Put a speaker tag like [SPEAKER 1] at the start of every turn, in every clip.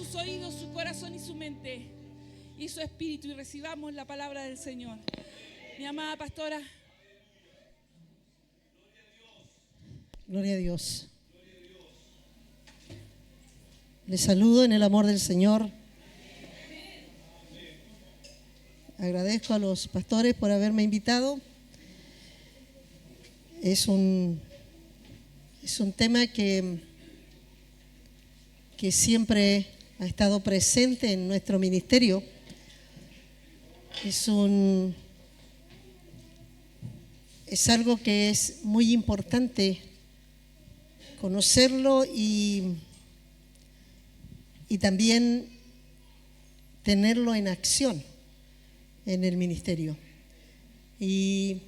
[SPEAKER 1] sus oídos, su corazón y su mente y su espíritu y recibamos la palabra del Señor. Mi amada pastora.
[SPEAKER 2] Gloria a Dios. Les saludo en el amor del Señor. Agradezco a los pastores por haberme invitado. Es un tema que siempre ha estado presente en nuestro ministerio. Es algo que es muy importante conocerlo y también tenerlo en acción en el ministerio. Y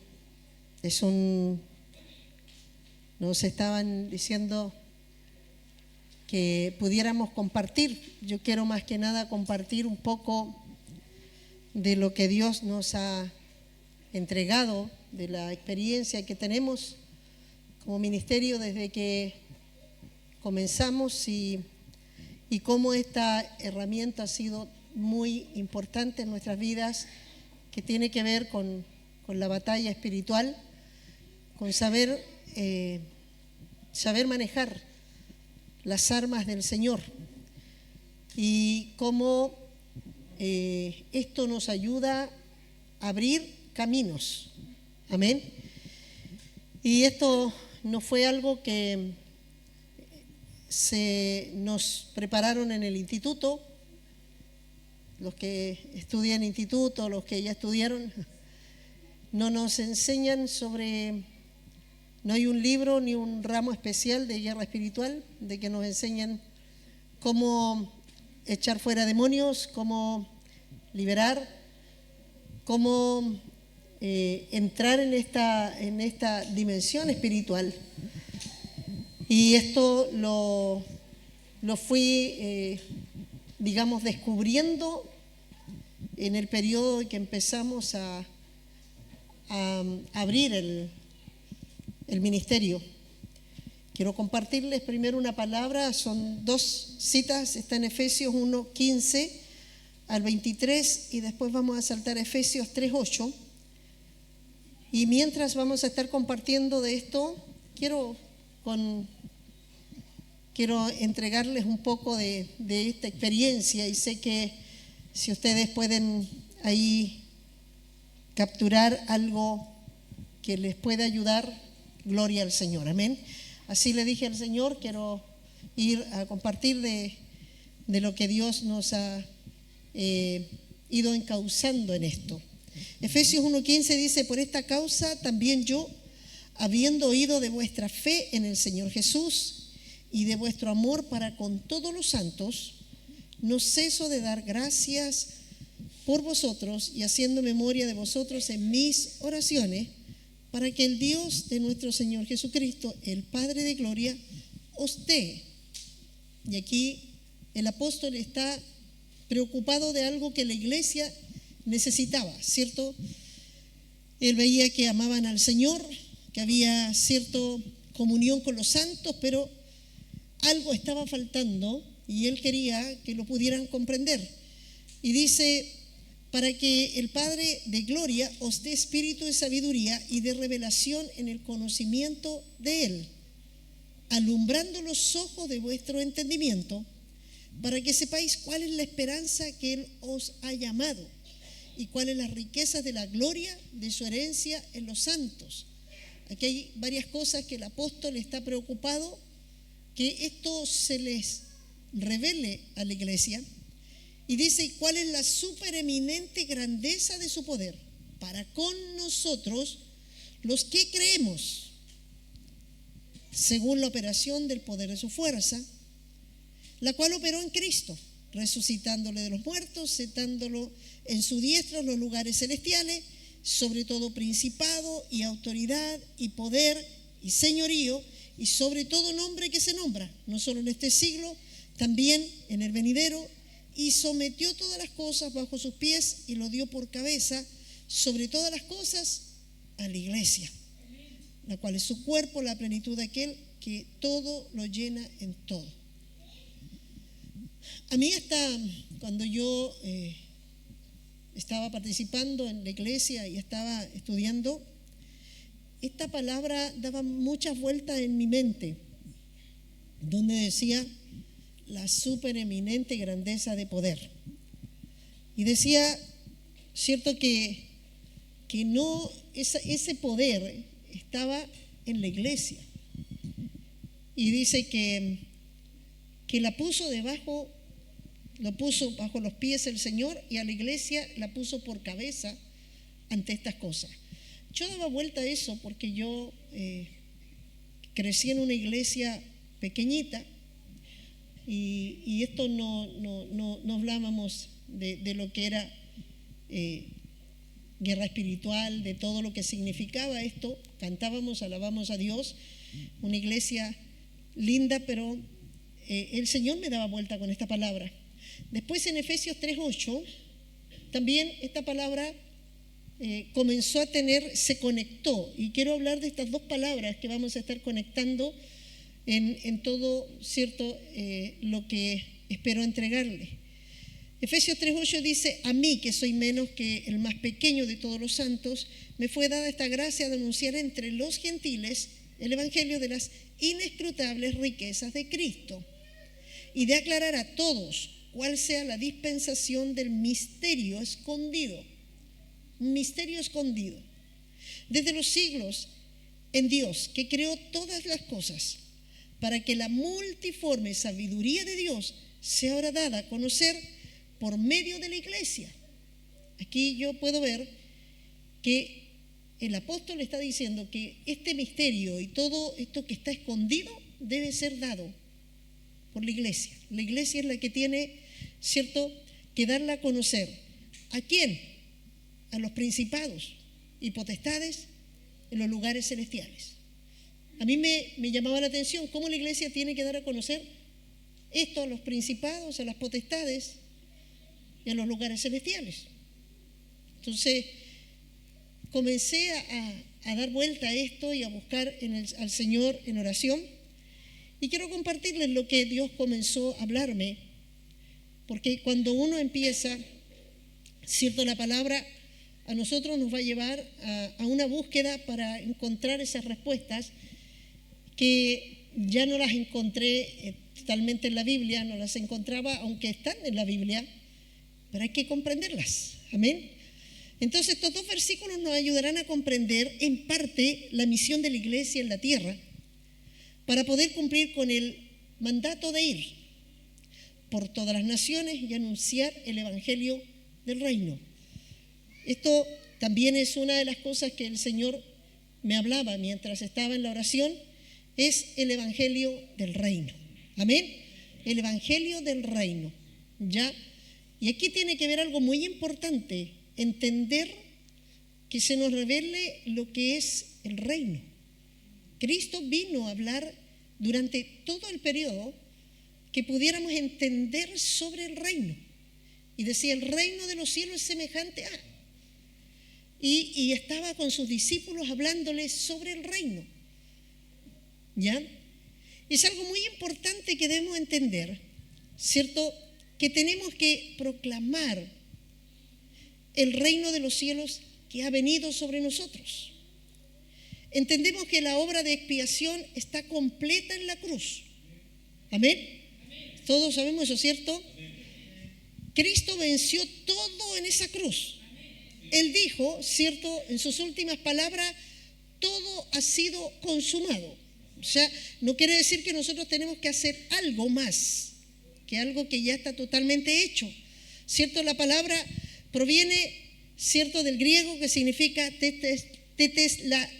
[SPEAKER 2] nos estaban diciendo que pudiéramos compartir. Yo quiero más que nada compartir un poco de lo que Dios nos ha entregado, de la experiencia que tenemos como ministerio desde que comenzamos y cómo esta herramienta ha sido muy importante en nuestras vidas, que tiene que ver con la batalla espiritual, con saber manejar las armas del Señor y cómo esto nos ayuda a abrir caminos. Amén. Y esto no fue algo que nos prepararon en el instituto. Los que estudian instituto, los que ya estudiaron, no nos enseñan no hay un libro ni un ramo especial de guerra espiritual de que nos enseñan cómo echar fuera demonios, cómo liberar, cómo entrar en esta dimensión espiritual. Y esto lo fui, descubriendo en el periodo en que empezamos a abrir el ministerio. Quiero compartirles primero una palabra, son 2 citas, está en Efesios 1:15 al 23 y después vamos a saltar a Efesios 3:8. Y mientras vamos a estar compartiendo de esto, quiero entregarles un poco de esta experiencia, y sé que si ustedes pueden ahí capturar algo que les pueda ayudar, gloria al Señor, amén. Así le dije al Señor, quiero ir a compartir de lo que Dios nos ha ido encauzando en esto. Efesios 1:15 dice: por esta causa también yo, habiendo oído de vuestra fe en el Señor Jesús y de vuestro amor para con todos los santos, no ceso de dar gracias por vosotros y haciendo memoria de vosotros en mis oraciones, para que el Dios de nuestro Señor Jesucristo, el Padre de gloria, os dé. Y aquí el apóstol está preocupado de algo que la iglesia necesitaba, ¿cierto? Él veía que amaban al Señor, que había cierta comunión con los santos, pero algo estaba faltando y él quería que lo pudieran comprender. Y dice: para que el Padre de gloria os dé espíritu de sabiduría y de revelación en el conocimiento de Él, alumbrando los ojos de vuestro entendimiento, para que sepáis cuál es la esperanza que Él os ha llamado y cuáles las riquezas de la gloria de su herencia en los santos. Aquí hay varias cosas que el apóstol está preocupado que esto se les revele a la iglesia. Y dice: ¿y cuál es la supereminente grandeza de su poder para con nosotros los que creemos, según la operación del poder de su fuerza, la cual operó en Cristo, resucitándole de los muertos, sentándolo en su diestra en los lugares celestiales, sobre todo principado y autoridad y poder y señorío, y sobre todo nombre que se nombra, no solo en este siglo, también en el venidero, y sometió todas las cosas bajo sus pies y lo dio por cabeza sobre todas las cosas a la iglesia, la cual es su cuerpo, la plenitud de aquel que todo lo llena en todo. A mí hasta cuando yo estaba participando en la iglesia y estaba estudiando, esta palabra daba muchas vueltas en mi mente, donde decía la supereminente grandeza de poder. Y decía, cierto, que no, ese poder estaba en la iglesia. Y dice que la puso lo puso bajo los pies el Señor, y a la iglesia la puso por cabeza ante estas cosas. Yo daba vuelta a eso porque yo crecí en una iglesia pequeñita y esto no hablábamos de lo que era guerra espiritual, de todo lo que significaba esto. Cantábamos, alabamos a Dios, una iglesia linda, pero el Señor me daba vuelta con esta palabra. Después en Efesios 3:8, también esta palabra se conectó, y quiero hablar de estas dos palabras que vamos a estar conectando en todo, cierto, lo que espero entregarle. Efesios 3:8 dice: a mí, que soy menos que el más pequeño de todos los santos, me fue dada esta gracia de anunciar entre los gentiles el evangelio de las inescrutables riquezas de Cristo, y de aclarar a todos cuál sea la dispensación del misterio escondido. Un misterio escondido desde los siglos en Dios, que creó todas las cosas, para que la multiforme sabiduría de Dios sea ahora dada a conocer por medio de la iglesia. Aquí yo puedo ver que el apóstol está diciendo que este misterio y todo esto que está escondido debe ser dado por la iglesia. La iglesia es la que tiene, cierto, que darla a conocer. ¿A quién? A los principados y potestades en los lugares celestiales. A mí me llamaba la atención cómo la iglesia tiene que dar a conocer esto a los principados, a las potestades y a los lugares celestiales. Entonces comencé a dar vuelta a esto y a buscar al Señor en oración, y quiero compartirles lo que Dios comenzó a hablarme, porque cuando uno empieza, cierto, la palabra a nosotros nos va a llevar a una búsqueda para encontrar esas respuestas que ya no las encontré totalmente en la Biblia, no las encontraba, aunque están en la Biblia, pero hay que comprenderlas. Amén. Entonces estos dos versículos nos ayudarán a comprender en parte la misión de la iglesia en la tierra, para poder cumplir con el mandato de ir por todas las naciones y anunciar el evangelio del reino. Esto también es una de las cosas que el Señor me hablaba mientras estaba en la oración, es el evangelio del reino. Amén. El evangelio del reino. ¿Ya? Y aquí tiene que ver algo muy importante: entender que se nos revele lo que es el reino. Cristo vino a hablar durante todo el periodo que pudiéramos entender sobre el reino. Y decía: el reino de los cielos es semejante a... Y estaba con sus discípulos hablándoles sobre el reino. ¿Ya? Es algo muy importante que debemos entender, ¿cierto? Que tenemos que proclamar el reino de los cielos que ha venido sobre nosotros. Entendemos que la obra de expiación está completa en la cruz. Amén. Todos sabemos eso, ¿cierto? Cristo venció todo en esa cruz. Él dijo, ¿cierto?, en sus últimas palabras: todo ha sido consumado. O sea, no quiere decir que nosotros tenemos que hacer algo más que algo que ya está totalmente hecho, ¿cierto? La palabra proviene, ¿cierto?, del griego, que significa teteslatai,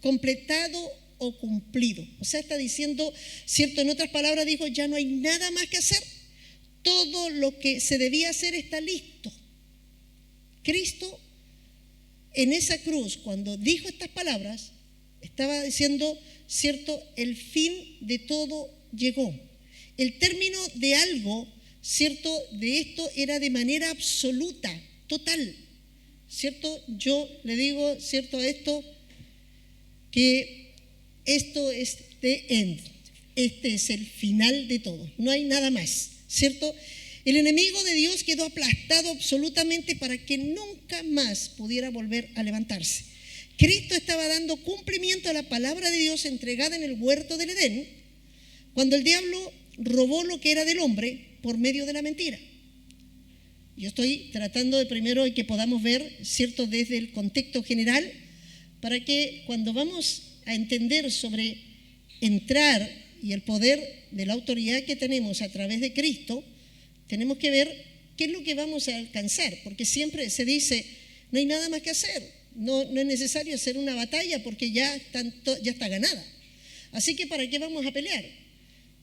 [SPEAKER 2] completado o cumplido. O sea, está diciendo, ¿cierto? En otras palabras dijo: ya no hay nada más que hacer. Todo lo que se debía hacer está listo. Cristo en esa cruz, cuando dijo estas palabras, estaba diciendo, ¿cierto?, el fin de todo llegó. El término de algo, ¿cierto?, de esto era de manera absoluta, total, ¿cierto? Yo le digo, ¿cierto?, a esto, que esto es the end. Este es el final de todo, no hay nada más, ¿cierto? El enemigo de Dios quedó aplastado absolutamente para que nunca más pudiera volver a levantarse. Cristo estaba dando cumplimiento a la palabra de Dios entregada en el huerto del Edén, cuando el diablo robó lo que era del hombre por medio de la mentira. Yo estoy tratando de primero que podamos ver, ¿cierto?, desde el contexto general, para que cuando vamos a entender sobre entrar y el poder de la autoridad que tenemos a través de Cristo, tenemos que ver qué es lo que vamos a alcanzar, porque siempre se dice, no hay nada más que hacer, no es necesario hacer una batalla porque ya está ganada. Así que ¿para qué vamos a pelear?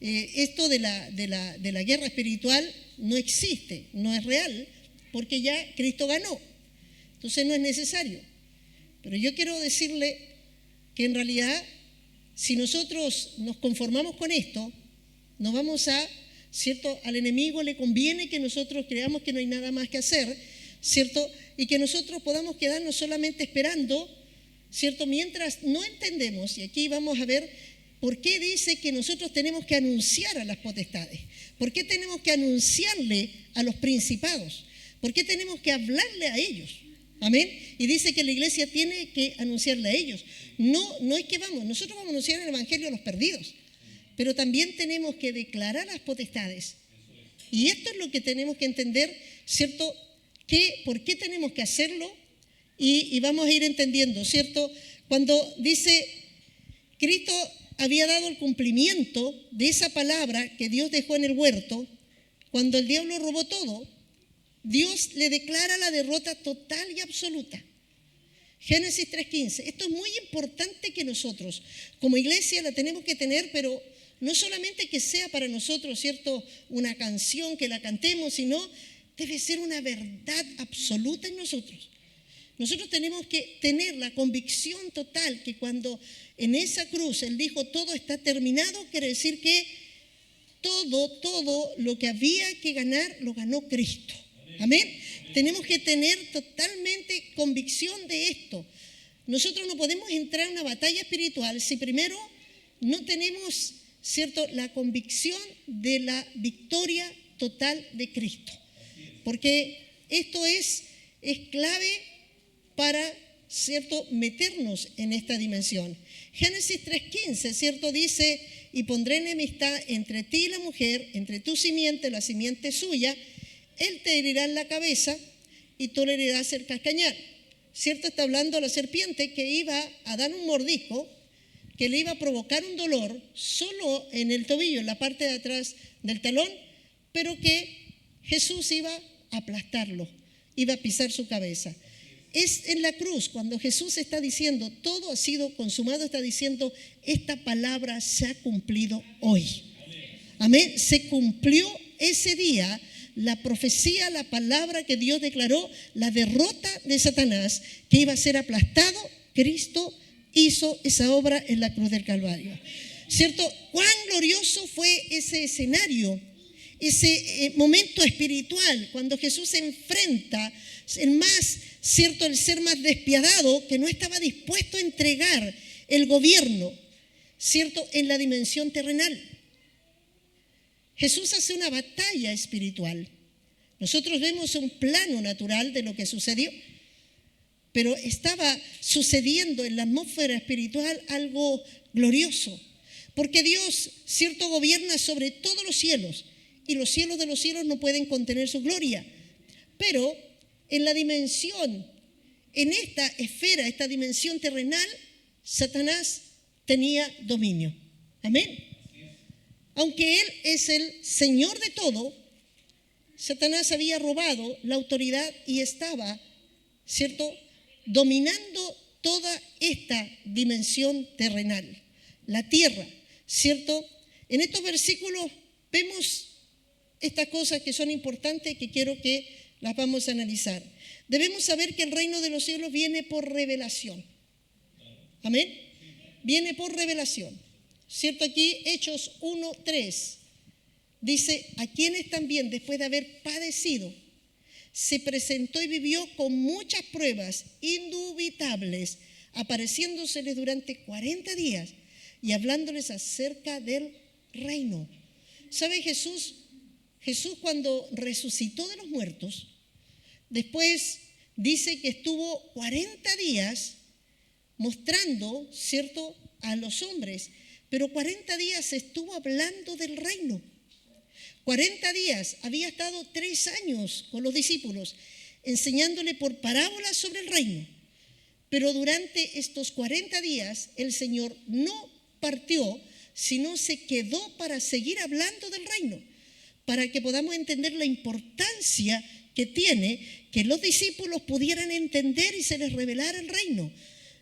[SPEAKER 2] Esto de la guerra espiritual no existe, no es real, porque ya Cristo ganó. Entonces no es necesario. Pero yo quiero decirle que en realidad, si nosotros nos conformamos con esto, nos vamos a, ¿cierto? Al enemigo le conviene que nosotros creamos que no hay nada más que hacer, ¿cierto? Y que nosotros podamos quedarnos solamente esperando, ¿cierto? Mientras no entendemos, y aquí vamos a ver por qué dice que nosotros tenemos que anunciar a las potestades, por qué tenemos que anunciarle a los principados, por qué tenemos que hablarle a ellos. Amén. Y dice que la iglesia tiene que anunciarle a ellos. No es que nosotros vamos a anunciar el evangelio a los perdidos, pero también tenemos que declarar las potestades. Y esto es lo que tenemos que entender, ¿cierto? ¿Por qué tenemos que hacerlo? Y vamos a ir entendiendo, ¿cierto? Cuando dice, Cristo había dado el cumplimiento de esa palabra que Dios dejó en el huerto, cuando el diablo robó todo, Dios le declara la derrota total y absoluta. Génesis 3:15. Esto es muy importante que nosotros, como iglesia, la tenemos que tener, pero no solamente que sea para nosotros, ¿cierto?, una canción que la cantemos, sino debe ser una verdad absoluta en nosotros. Nosotros tenemos que tener la convicción total que cuando en esa cruz Él dijo todo está terminado, quiere decir que todo lo que había que ganar lo ganó Cristo. Amén. Tenemos que tener totalmente convicción de esto. Nosotros no podemos entrar en una batalla espiritual si primero no tenemos, ¿cierto?, la convicción de la victoria total de Cristo. Porque esto es clave para, ¿cierto?, meternos en esta dimensión. Génesis 3:15, ¿cierto?, dice, y pondré enemistad entre ti y la mujer, entre tu simiente, la simiente suya. Él te herirá en la cabeza y tú le herirás el calcañar. ¿Cierto? Está hablando a la serpiente que iba a dar un mordisco, que le iba a provocar un dolor solo en el tobillo, en la parte de atrás del talón, pero que Jesús iba a aplastarlo, iba a pisar su cabeza. Es en la cruz cuando Jesús está diciendo, todo ha sido consumado, está diciendo, esta palabra se ha cumplido hoy. Amén. Se cumplió ese día la profecía, la palabra que Dios declaró, la derrota de Satanás, que iba a ser aplastado. Cristo hizo esa obra en la cruz del Calvario. ¿Cierto? Cuán glorioso fue ese escenario, ese momento espiritual, cuando Jesús se enfrenta el ser más despiadado, que no estaba dispuesto a entregar el gobierno, ¿cierto?, en la dimensión terrenal. Jesús hace una batalla espiritual. Nosotros vemos un plano natural de lo que sucedió, pero estaba sucediendo en la atmósfera espiritual algo glorioso, porque Dios, ¿cierto?, gobierna sobre todos los cielos, y los cielos de los cielos no pueden contener su gloria. Pero en la dimensión, en esta esfera, esta dimensión terrenal, Satanás tenía dominio. Amén. Aunque Él es el Señor de todo, Satanás había robado la autoridad y estaba, ¿cierto?, dominando toda esta dimensión terrenal, la tierra, ¿cierto? En estos versículos vemos estas cosas que son importantes, que quiero que las vamos a analizar. Debemos saber que el reino de los cielos viene por revelación. Amén. Viene por revelación. ¿Cierto? Aquí Hechos 1:3 dice, a quienes también después de haber padecido se presentó y vivió con muchas pruebas indubitables, apareciéndoseles durante 40 días y hablándoles acerca del reino. ¿Sabe? Jesús Jesús cuando resucitó de los muertos, después dice que estuvo 40 días mostrando, ¿cierto?, a los hombres, pero 40 días estuvo hablando del reino. 40 días, había estado 3 años con los discípulos, enseñándole por parábolas sobre el reino. Pero durante estos 40 días el Señor no partió, sino se quedó para seguir hablando del reino, para que podamos entender la importancia que tiene que los discípulos pudieran entender y se les revelara el reino.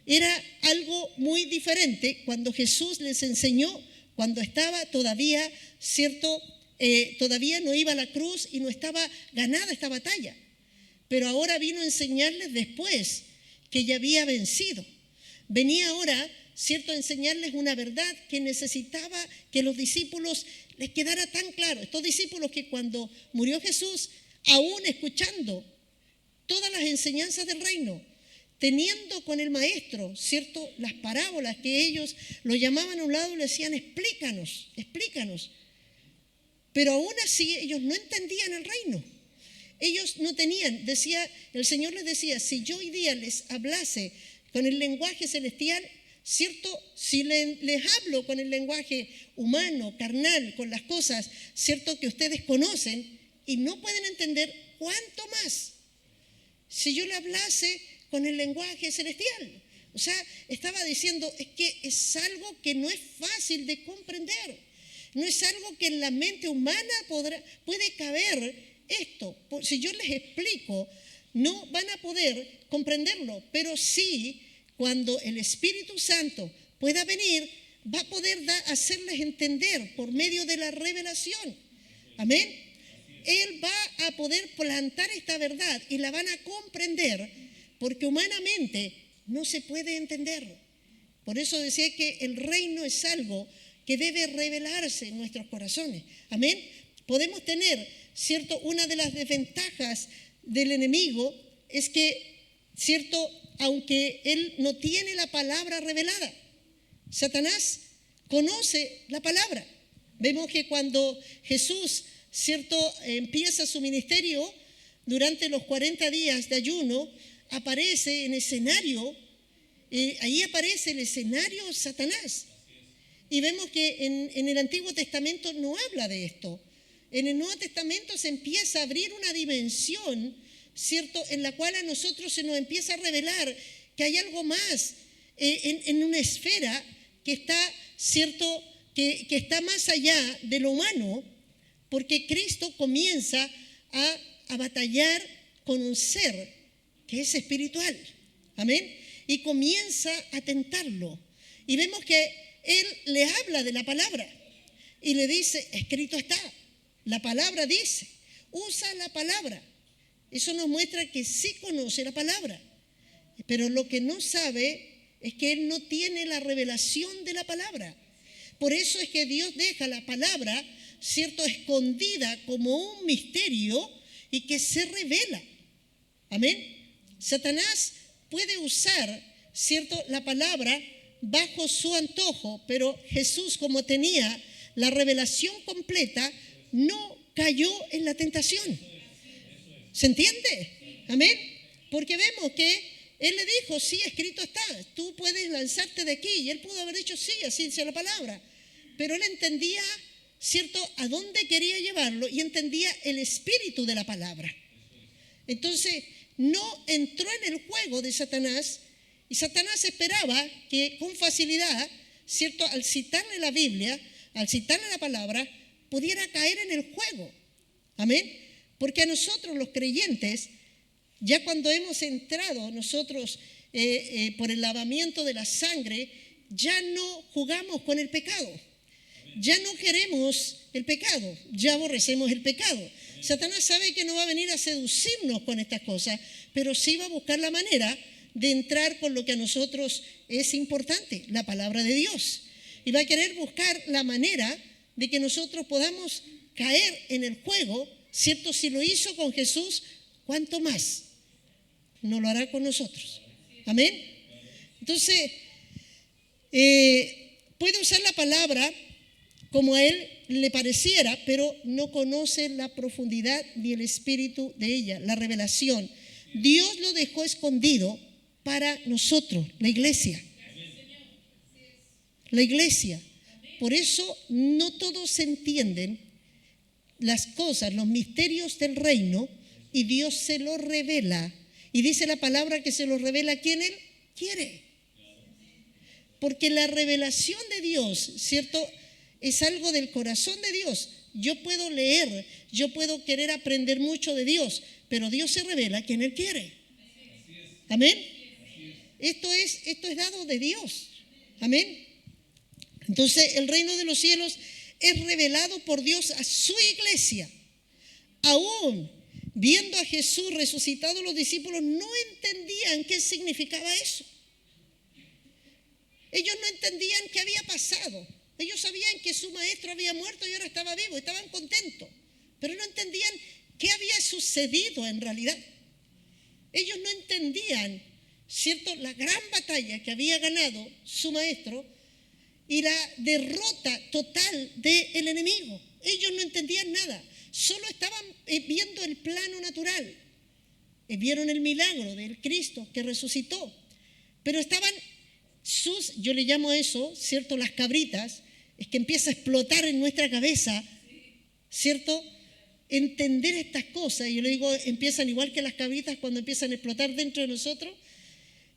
[SPEAKER 2] Era algo muy diferente cuando Jesús les enseñó, cuando estaba todavía, ¿cierto?, todavía no iba a la cruz y no estaba ganada esta batalla. Pero ahora vino a enseñarles después que ya había vencido. Venía ahora, ¿cierto?, a enseñarles una verdad que necesitaba que los discípulos les quedara tan claro. Estos discípulos que cuando murió Jesús, aún escuchando todas las enseñanzas del reino, teniendo con el maestro, ¿cierto?, las parábolas que ellos lo llamaban a un lado y le decían, explícanos, explícanos. Pero aún así ellos no entendían el reino. Ellos no tenían, el Señor les decía, si yo hoy día les hablase con el lenguaje celestial, ¿cierto? Si les hablo con el lenguaje humano, carnal, con las cosas, ¿cierto?, que ustedes conocen y no pueden entender, ¿cuánto más si yo le hablase con el lenguaje celestial? O sea, estaba diciendo, es que es algo que no es fácil de comprender. No es algo que en la mente humana puede caber esto. Si yo les explico, no van a poder comprenderlo, pero sí, cuando el Espíritu Santo pueda venir, va a poder hacerles entender por medio de la revelación. Amén. Él va a poder plantar esta verdad y la van a comprender, porque humanamente no se puede entender. Por eso decía que el reino es algo que debe revelarse en nuestros corazones. Amén. Podemos tener, ¿cierto? Una de las desventajas del enemigo es que, ¿cierto?, aunque él no tiene la palabra revelada, Satanás conoce la palabra. Vemos que cuando Jesús, ¿cierto?, empieza su ministerio, durante los 40 días de ayuno, aparece en escenario, ahí aparece el escenario Satanás. Y vemos que en el Antiguo Testamento no habla de esto. En el Nuevo Testamento se empieza a abrir una dimensión, ¿cierto?, en la cual a nosotros se nos empieza a revelar que hay algo más en una esfera que está, ¿cierto?, que está más allá de lo humano, porque Cristo comienza a batallar con un ser que es espiritual. Amén. Y comienza a tentarlo. Y vemos que Él le habla de la palabra y le dice, escrito está. La palabra dice, usa la palabra. Eso nos muestra que sí conoce la palabra, pero lo que no sabe es que él no tiene la revelación de la palabra. Por eso es que Dios deja la palabra, ¿cierto?, escondida como un misterio y que se revela. Amén. Satanás puede usar, ¿cierto?, la palabra bajo su antojo, pero Jesús, como tenía la revelación completa, no cayó en la tentación. ¿Se entiende? Amén. Porque vemos que él le dijo, sí, escrito está, tú puedes lanzarte de aquí. Y él pudo haber dicho, sí, así dice la palabra. Pero él entendía, ¿cierto?, a dónde quería llevarlo y entendía el espíritu de la palabra. Entonces, no entró en el juego de Satanás. Y Satanás esperaba que con facilidad, ¿cierto?, al citarle la Biblia, al citarle la palabra, pudiera caer en el juego. Amén. Porque a nosotros los creyentes, ya cuando hemos entrado nosotros por el lavamiento de la sangre, ya no jugamos con el pecado. Ya no queremos el pecado, ya aborrecemos el pecado. Satanás sabe que no va a venir a seducirnos con estas cosas, pero sí va a buscar la manera de entrar con lo que a nosotros es importante, la palabra de Dios. Y va a querer buscar la manera de que nosotros podamos caer en el juego, ¿cierto? Si lo hizo con Jesús, ¿cuánto más no lo hará con nosotros? Amén. Entonces, puede usar la palabra como a él le pareciera, pero no conoce la profundidad ni el espíritu de ella, la revelación. Dios lo dejó escondido para nosotros, la iglesia. La iglesia. Por eso no todos entienden las cosas, los misterios del reino, y Dios se los revela. Y dice la palabra que se los revela a quien Él quiere. Porque la revelación de Dios, ¿cierto?, es algo del corazón de Dios. Yo puedo leer, yo puedo querer aprender mucho de Dios, pero Dios se revela a quien Él quiere. Amén. Esto es dado de Dios. Amén. Entonces el reino de los cielos es revelado por Dios a su iglesia. Aún viendo a Jesús resucitado, los discípulos no entendían qué significaba eso. Ellos no entendían qué había pasado. Ellos sabían que su maestro había muerto y ahora estaba vivo, estaban contentos, pero no entendían qué había sucedido en realidad. Ellos no entendían, ¿cierto?, la gran batalla que había ganado su maestro y la derrota total del enemigo. Ellos no entendían nada, solo estaban viendo el plano natural. Vieron el milagro del Cristo que resucitó, pero estaban yo le llamo eso, ¿cierto?, las cabritas. Es que empieza a explotar en nuestra cabeza, ¿cierto?, entender estas cosas. Y yo le digo, empiezan igual que las cabritas cuando empiezan a explotar dentro de nosotros.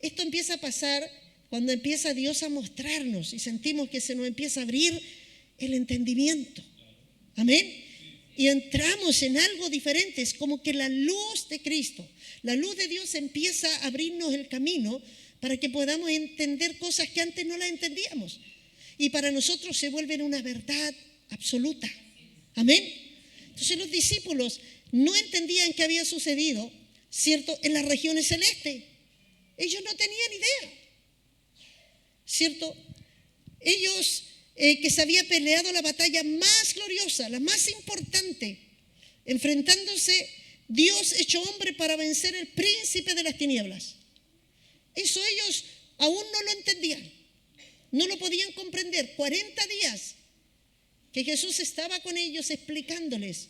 [SPEAKER 2] Esto empieza a pasar cuando empieza Dios a mostrarnos y sentimos que se nos empieza a abrir el entendimiento. Amén. Y entramos en algo diferente. Es como que la luz de Cristo, la luz de Dios empieza a abrirnos el camino para que podamos entender cosas que antes no las entendíamos. Y para nosotros se vuelven una verdad absoluta. Amén. Entonces los discípulos no entendían qué había sucedido, ¿cierto?, en las regiones celestes. Ellos no tenían idea, ¿cierto? Ellos que se había peleado la batalla más gloriosa, la más importante, enfrentándose Dios hecho hombre para vencer el príncipe de las tinieblas. Eso ellos aún no lo entendían. No lo podían comprender. 40 días que Jesús estaba con ellos explicándoles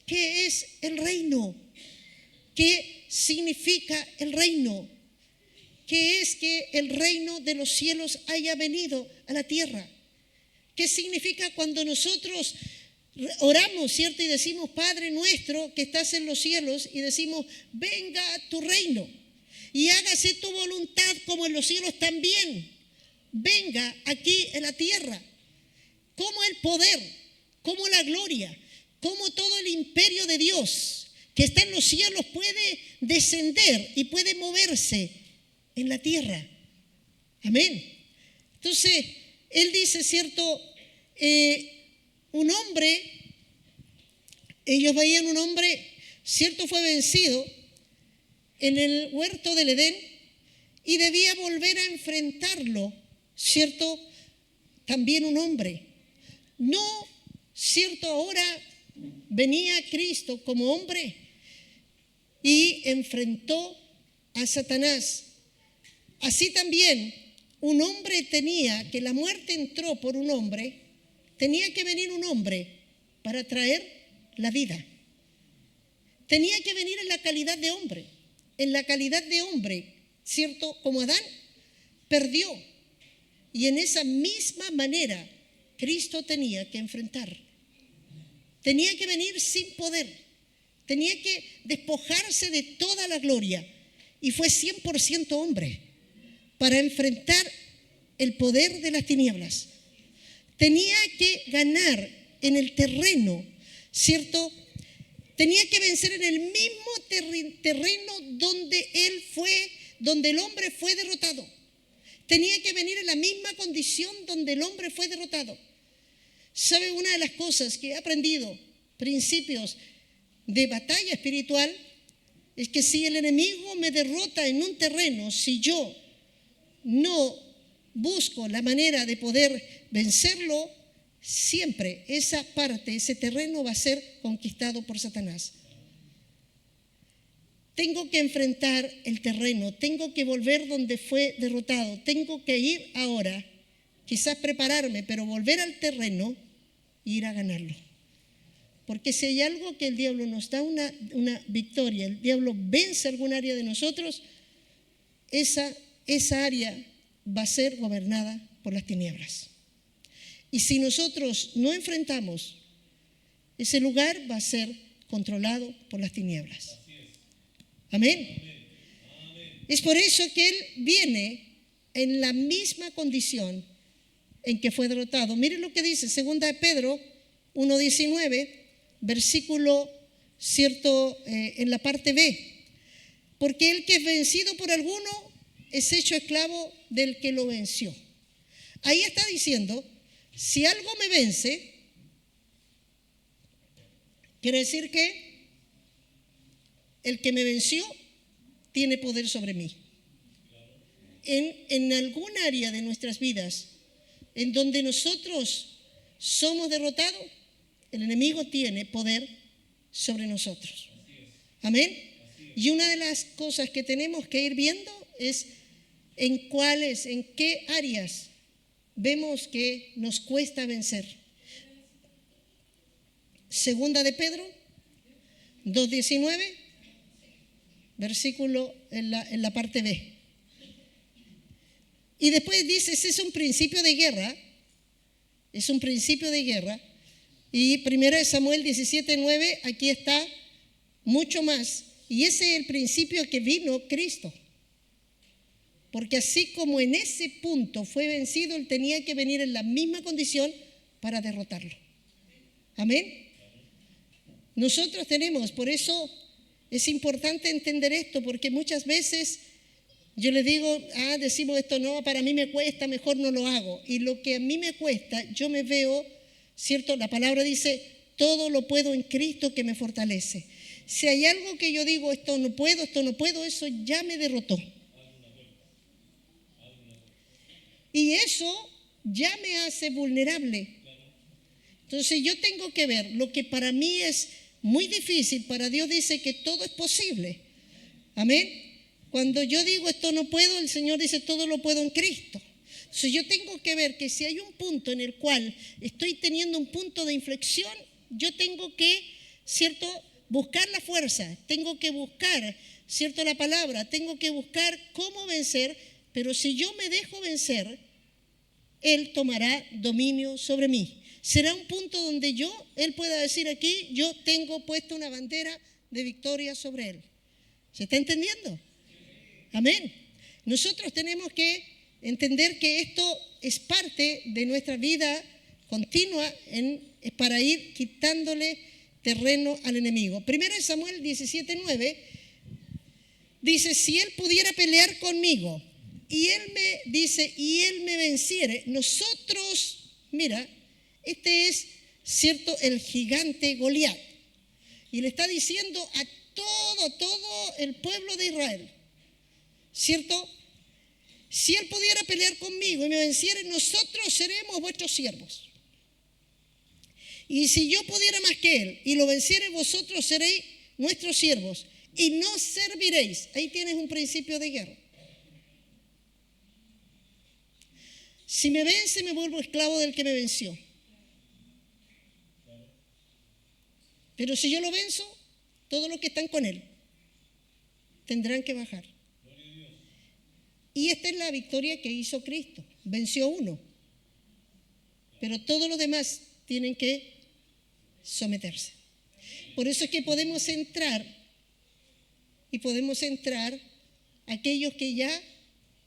[SPEAKER 2] qué es el reino, qué significa el reino, qué es que el reino de los cielos haya venido a la tierra, qué significa cuando nosotros oramos, ¿cierto?, y decimos Padre nuestro que estás en los cielos, y decimos venga tu reino y hágase tu voluntad como en los cielos también. Venga aquí en la tierra. Como el poder, como la gloria, como todo el imperio de Dios que está en los cielos puede descender y puede moverse en la tierra. Amén. Entonces, él dice, ¿cierto?, un hombre, ellos veían un hombre, ¿cierto?, fue vencido en el huerto del Edén y debía volver a enfrentarlo, ¿cierto?, también un hombre. No, ¿cierto?, ahora venía Cristo como hombre y enfrentó a Satanás. Así también un hombre tenía, que la muerte entró por un hombre, tenía que venir un hombre para traer la vida. Tenía que venir en la calidad de hombre. En la calidad de hombre, ¿cierto?, como Adán perdió. Y en esa misma manera Cristo tenía que enfrentar. Tenía que venir sin poder. Tenía que despojarse de toda la gloria. Y fue 100% hombre para enfrentar el poder de las tinieblas. Tenía que ganar en el terreno, ¿cierto? Tenía que vencer en el mismo terreno donde el hombre fue derrotado. Tenía que venir en la misma condición donde el hombre fue derrotado. ¿Sabe? Una de las cosas que he aprendido, principios de batalla espiritual, es que si el enemigo me derrota en un terreno, si yo no busco la manera de poder vencerlo, siempre esa parte, ese terreno va a ser conquistado por Satanás. Tengo que enfrentar el terreno, tengo que volver donde fue derrotado, tengo que ir ahora quizás prepararme, pero volver al terreno e ir a ganarlo. Porque si hay algo que el diablo nos da una victoria, el diablo vence algún área de nosotros, esa área va a ser gobernada por las tinieblas. Y si nosotros no enfrentamos, ese lugar va a ser controlado por las tinieblas. Amén. Es por eso que él viene en la misma condición en que fue derrotado. Miren lo que dice 2 de Pedro 1:19, versículo en la parte B. Porque el que es vencido por alguno es hecho esclavo del que lo venció. Ahí está diciendo, si algo me vence, quiere decir que el que me venció tiene poder sobre mí. En algún área de nuestras vidas en donde nosotros somos derrotados, el enemigo tiene poder sobre nosotros. Amén. Y una de las cosas que tenemos que ir viendo es en qué áreas vemos que nos cuesta vencer. 2 de Pedro 2:19, versículo en la parte B. Y después dice, ese es un principio de guerra, es un principio de guerra. Y 1 Samuel 17:9, aquí está mucho más. Y ese es el principio que vino Cristo. Porque así como en ese punto fue vencido, él tenía que venir en la misma condición para derrotarlo. Amén. Nosotros tenemos, por eso es importante entender esto, porque muchas veces yo les digo, decimos esto no, para mí me cuesta, mejor no lo hago. Y lo que a mí me cuesta, yo me veo, ¿cierto? La palabra dice, todo lo puedo en Cristo que me fortalece. Si hay algo que yo digo, esto no puedo, eso ya me derrotó. Y eso ya me hace vulnerable. Entonces yo tengo que ver lo que para mí es muy difícil, para Dios dice que todo es posible. Amén. Cuando yo digo esto no puedo, el Señor dice todo lo puedo en Cristo. Entonces yo tengo que ver que si hay un punto en el cual estoy teniendo un punto de inflexión, yo tengo que, ¿cierto?, buscar la fuerza, tengo que buscar, ¿cierto?, la palabra, tengo que buscar cómo vencer, pero si yo me dejo vencer, Él tomará dominio sobre mí. Será un punto donde Él pueda decir aquí, yo tengo puesta una bandera de victoria sobre Él. ¿Se está entendiendo? Amén. Nosotros tenemos que entender que esto es parte de nuestra vida continua para ir quitándole terreno al enemigo. 1 Samuel 17:9 dice, si Él pudiera pelear conmigo y Él me venciere, nosotros, mira, este es, ¿cierto?, el gigante Goliat. Y le está diciendo a todo el pueblo de Israel, ¿cierto? Si Él pudiera pelear conmigo y me venciere, nosotros seremos vuestros siervos. Y si yo pudiera más que Él y lo venciere, vosotros seréis nuestros siervos y no serviréis. Ahí tienes un principio de guerra. Si me vence, me vuelvo esclavo del que me venció. Pero si yo lo venzo, todos los que están con Él tendrán que bajar. Y esta es la victoria que hizo Cristo. Venció uno. Pero todos los demás tienen que someterse. Por eso es que podemos entrar aquellos que ya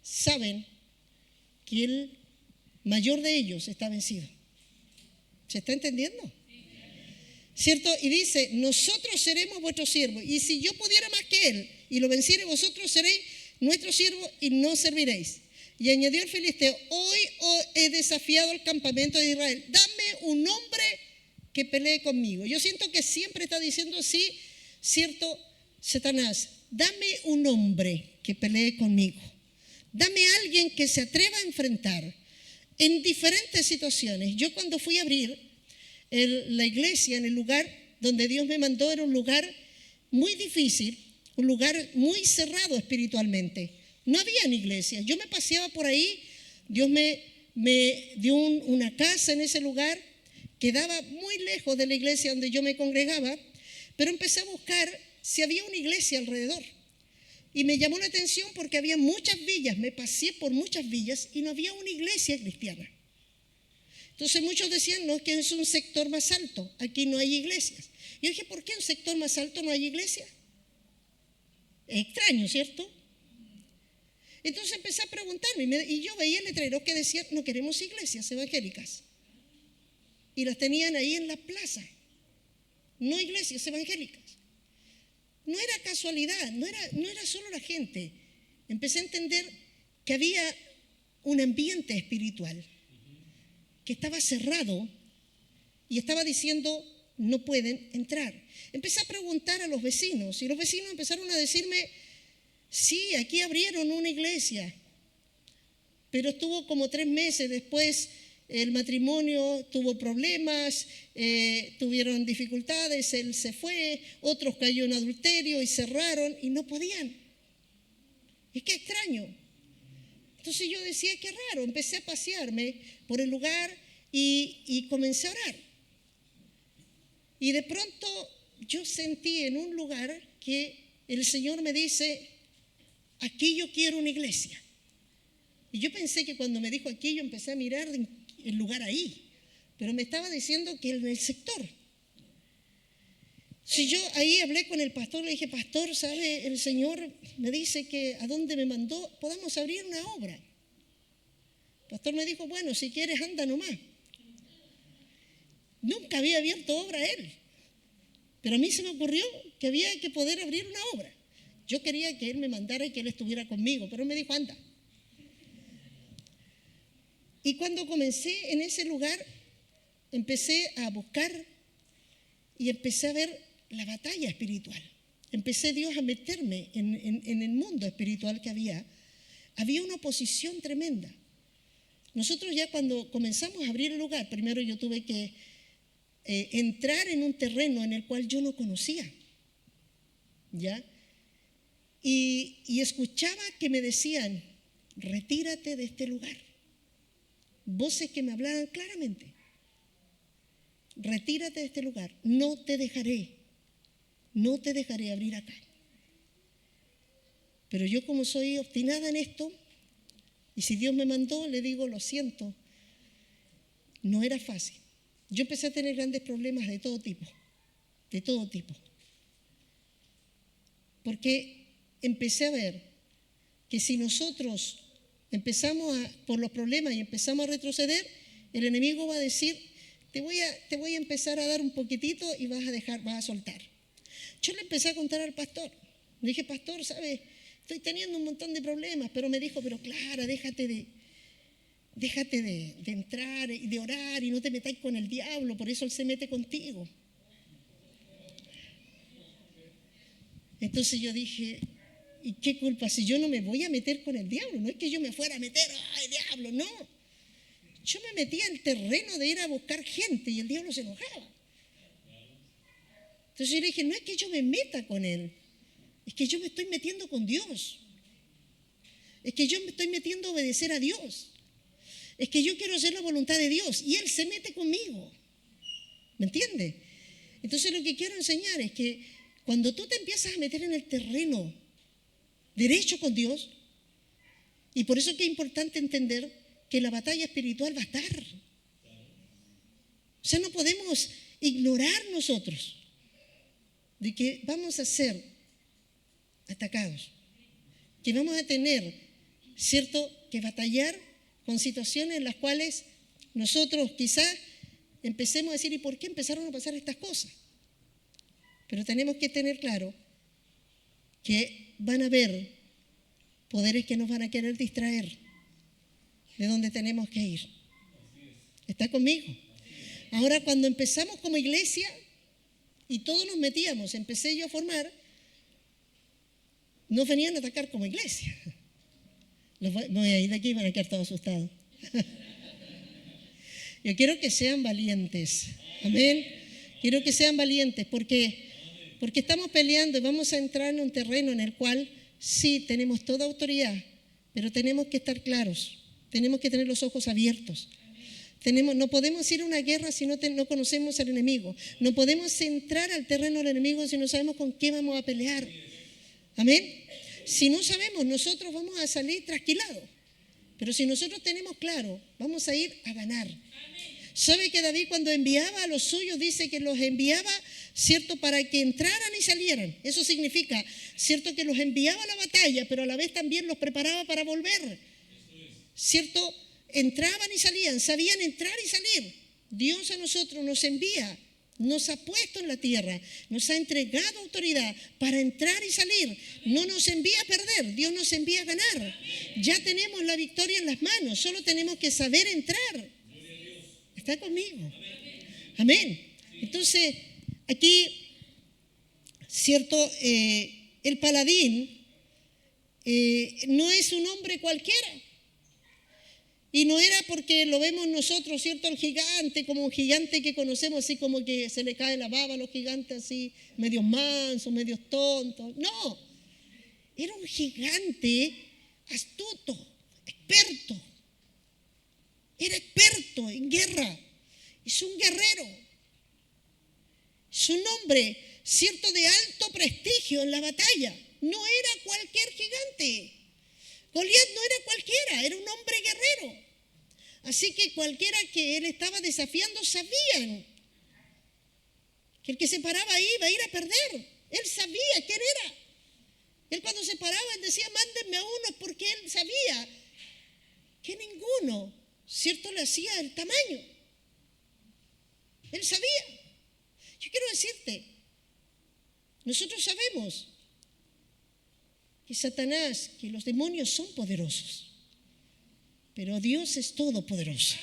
[SPEAKER 2] saben que el mayor de ellos está vencido. ¿Se está entendiendo? ¿Cierto? Y dice, nosotros seremos vuestros siervos. Y si yo pudiera más que Él y lo venciere, vosotros seréis nuestros siervos y no serviréis. Y añadió el filisteo, hoy he desafiado al campamento de Israel. Dame un hombre que pelee conmigo. Yo siento que siempre está diciendo así, ¿cierto? Satanás, dame un hombre que pelee conmigo. Dame a alguien que se atreva a enfrentar en diferentes situaciones. Yo cuando fui a abrir la iglesia en el lugar donde Dios me mandó, era un lugar muy difícil, un lugar muy cerrado espiritualmente. No había iglesias. Yo me paseaba por ahí, Dios me me dio una casa en ese lugar, quedaba muy lejos de la iglesia donde yo me congregaba, pero empecé a buscar si había una iglesia alrededor. Y me llamó la atención porque había muchas villas, me pasé por muchas villas y no había una iglesia cristiana. Entonces muchos decían, no, es que es un sector más alto, aquí no hay iglesias. Yo dije, ¿por qué en un sector más alto no hay iglesia? Es extraño, ¿cierto? Entonces empecé a preguntarme y yo veía letreros que decían, no queremos iglesias evangélicas. Y las tenían ahí en la plaza, no iglesias evangélicas. No era casualidad, no era solo la gente. Empecé a entender que había un ambiente espiritual que estaba cerrado y estaba diciendo, no pueden entrar. Empecé a preguntar a los vecinos y los vecinos empezaron a decirme, sí, aquí abrieron una iglesia, pero estuvo como 3 meses después. El matrimonio tuvo problemas, tuvieron dificultades, él se fue, otros cayó en adulterio y cerraron y no podían. Es que extraño. Entonces yo decía, qué raro, empecé a pasearme por el lugar y comencé a orar. Y de pronto yo sentí en un lugar que el Señor me dice, aquí yo quiero una iglesia. Y yo pensé que cuando me dijo aquí, yo empecé a mirar el lugar ahí, pero me estaba diciendo que en el sector. Si yo ahí hablé con el pastor, le dije, pastor, ¿sabe? El Señor me dice que a donde me mandó podamos abrir una obra. El pastor me dijo, bueno, si quieres anda nomás. Nunca había abierto obra él, pero a mí se me ocurrió que había que poder abrir una obra. Yo quería que él me mandara y que él estuviera conmigo, pero él me dijo, anda. Y cuando comencé en ese lugar, empecé a buscar y empecé a ver la batalla espiritual. Empecé Dios a meterme en el mundo espiritual que había. Había una oposición tremenda. Nosotros ya cuando comenzamos a abrir el lugar, primero yo tuve que entrar en un terreno en el cual yo no conocía, ¿ya? Y escuchaba que me decían, retírate de este lugar. Voces que me hablaban claramente, retírate de este lugar, no te dejaré abrir acá. Pero yo como soy obstinada en esto, y si Dios me mandó, le digo, lo siento, no era fácil. Yo empecé a tener grandes problemas de todo tipo, porque empecé a ver que si nosotros empezamos por los problemas y empezamos a retroceder, el enemigo va a decir, te voy a empezar a dar un poquitito y vas a soltar. Yo le empecé a contar al pastor. Le dije, pastor, ¿sabes? Estoy teniendo un montón de problemas, pero me dijo, pero Clara, déjate de entrar y de orar y no te metáis con el diablo, por eso él se mete contigo. Entonces yo dije, ¿y qué culpa? Si yo no me voy a meter con el diablo, no es que yo me fuera a meter, ¡ay, diablo! No. Yo me metía en el terreno de ir a buscar gente y el diablo se enojaba. Entonces yo le dije, no es que yo me meta con él, es que yo me estoy metiendo con Dios. Es que yo me estoy metiendo a obedecer a Dios. Es que yo quiero hacer la voluntad de Dios y Él se mete conmigo. ¿Me entiendes? Entonces lo que quiero enseñar es que cuando tú te empiezas a meter en el terreno derecho con Dios, y por eso que es importante entender que la batalla espiritual va a estar. O sea, no podemos ignorar nosotros de que vamos a ser atacados, que vamos a tener, ¿cierto?, que batallar con situaciones en las cuales nosotros quizás empecemos a decir, ¿y por qué empezaron a pasar estas cosas? Pero tenemos que tener claro que van a haber poderes que nos van a querer distraer de donde tenemos que ir. ¿Está conmigo? Ahora, cuando empezamos como iglesia y todos nos metíamos, empecé yo a formar, nos venían a atacar como iglesia. Me voy a ir de aquí, van a quedar todos asustados. Yo quiero que sean valientes. Amén. Quiero que sean valientes porque estamos peleando y vamos a entrar en un terreno en el cual sí tenemos toda autoridad, pero tenemos que estar claros Tenemos que tener los ojos abiertos. No podemos ir a una guerra si no conocemos al enemigo. No podemos entrar al terreno del enemigo si no sabemos con qué vamos a pelear. Amén. Si no sabemos, nosotros vamos a salir trasquilados. Pero si nosotros tenemos claro, vamos a ir a ganar. ¿Sabe que David cuando enviaba a los suyos dice que los enviaba, cierto, para que entraran y salieran? Eso significa, cierto, que los enviaba a la batalla, pero a la vez también los preparaba para volver. ¿Cierto? Entraban y salían, sabían entrar y salir. Dios a nosotros nos envía, nos ha puesto en la tierra, nos ha entregado autoridad para entrar y salir. No nos envía a perder, Dios nos envía a ganar. Ya tenemos la victoria en las manos, solo tenemos que saber entrar. ¿Está conmigo? Amén. Entonces, aquí, cierto, el paladín no es un hombre cualquiera. Y no era porque lo vemos nosotros, ¿cierto? El gigante, como un gigante que conocemos, así como que se le cae la baba a los gigantes, así, medios mansos, medios tontos. No, era un gigante astuto, experto. Era experto en guerra. Es un guerrero. Es un hombre, cierto, de alto prestigio en la batalla. No era cualquier gigante. Goliat no era cualquiera, era un hombre guerrero. Así que cualquiera que él estaba desafiando sabían que el que se paraba ahí iba a ir a perder. Él sabía quién era. Él cuando se paraba, él decía, mándenme a uno, porque él sabía que ninguno, cierto, le hacía el tamaño. Él sabía. Yo quiero decirte, nosotros sabemos que Satanás, que los demonios son poderosos, pero Dios es todopoderoso.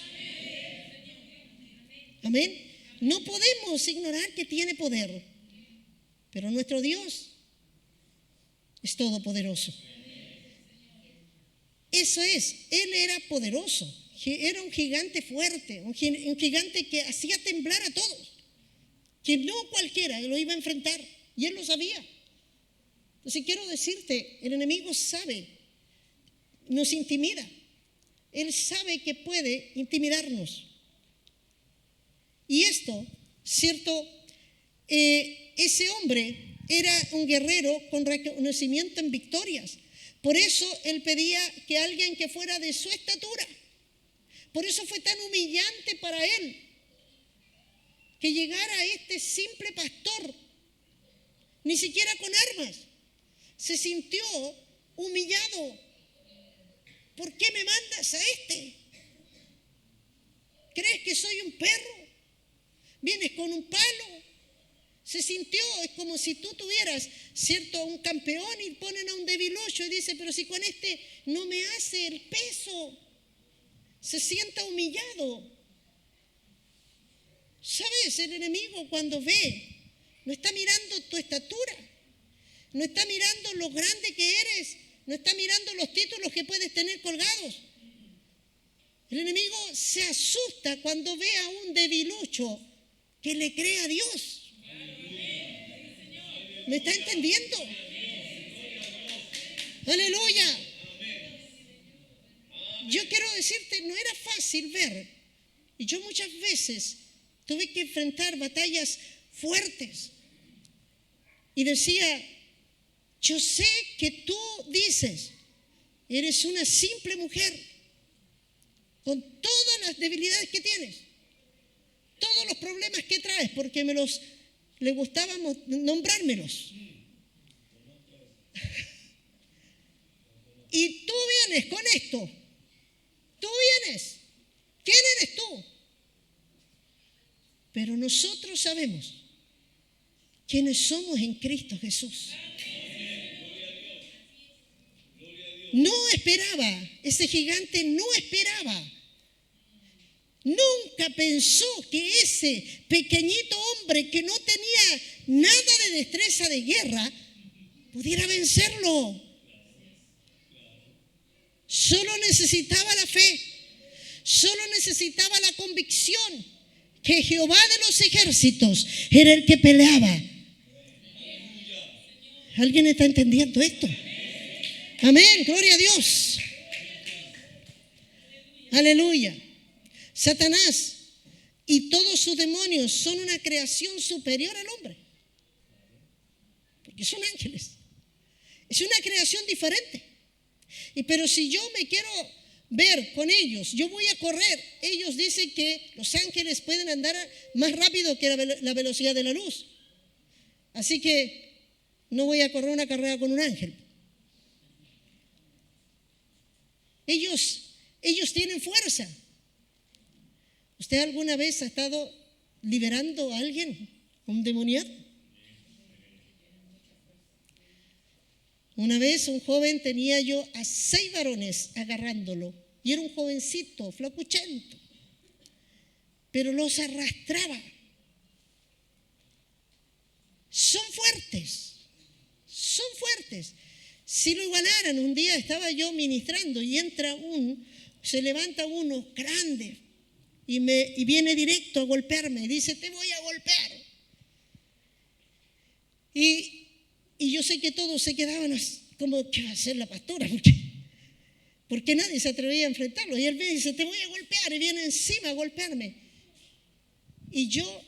[SPEAKER 2] Amén. No podemos ignorar que tiene poder, pero nuestro Dios es todopoderoso. Eso es, Él era poderoso, era un gigante fuerte, un gigante que hacía temblar a todos, que no cualquiera lo iba a enfrentar, y Él lo sabía. Entonces quiero decirte, el enemigo sabe, nos intimida. Él sabe que puede intimidarnos. Y esto, cierto, ese hombre era un guerrero con reconocimiento en victorias. Por eso él pedía que alguien que fuera de su estatura. Por eso fue tan humillante para él que llegara este simple pastor, ni siquiera con armas. Se sintió humillado. ¿Por qué me mandas a este? ¿Crees que soy un perro? ¿Vienes con un palo? Se sintió, es como si tú tuvieras, cierto, un campeón y ponen a un debilucho y dice, pero si con este no me hace el peso. Se sienta humillado. ¿Sabes? El enemigo cuando ve, no está mirando tu estatura. No está mirando lo grande que eres, no está mirando los títulos que puedes tener colgados. El enemigo se asusta cuando ve a un debilucho que le cree a Dios. ¿Me está entendiendo? Aleluya. Yo quiero decirte, no era fácil ver. Y yo muchas veces tuve que enfrentar batallas fuertes. Y decía, yo sé que tú dices, eres una simple mujer con todas las debilidades que tienes, todos los problemas que traes, porque le gustaba nombrármelos. Y tú vienes con esto, tú vienes, ¿quién eres tú? Pero nosotros sabemos quiénes somos en Cristo Jesús. No esperaba, ese gigante no esperaba. Nunca pensó que ese pequeñito hombre que no tenía nada de destreza de guerra pudiera vencerlo. Solo necesitaba la fe, solo necesitaba la convicción que Jehová de los ejércitos era el que peleaba. ¿Alguien está entendiendo esto? Amén, gloria a Dios. Aleluya. Satanás y todos sus demonios son una creación superior al hombre, porque son ángeles. Es una creación diferente. Pero si yo me quiero ver con ellos, yo voy a correr. Ellos dicen que los ángeles pueden andar más rápido que la velocidad de la luz. Así que no voy a correr una carrera con un ángel. Ellos tienen fuerza. ¿Usted alguna vez ha estado liberando a alguien, un demoniado? Una vez un joven, tenía yo a 6 varones agarrándolo, y era un jovencito, flacuchento, pero los arrastraba. Son fuertes. Si lo igualaran, un día estaba yo ministrando y se levanta uno grande y viene directo a golpearme, y dice: te voy a golpear. Y yo sé que todos se quedaban como: ¿qué va a hacer la pastora? Porque nadie se atrevía a enfrentarlo. Y él me dice: te voy a golpear, y viene encima a golpearme. Y yo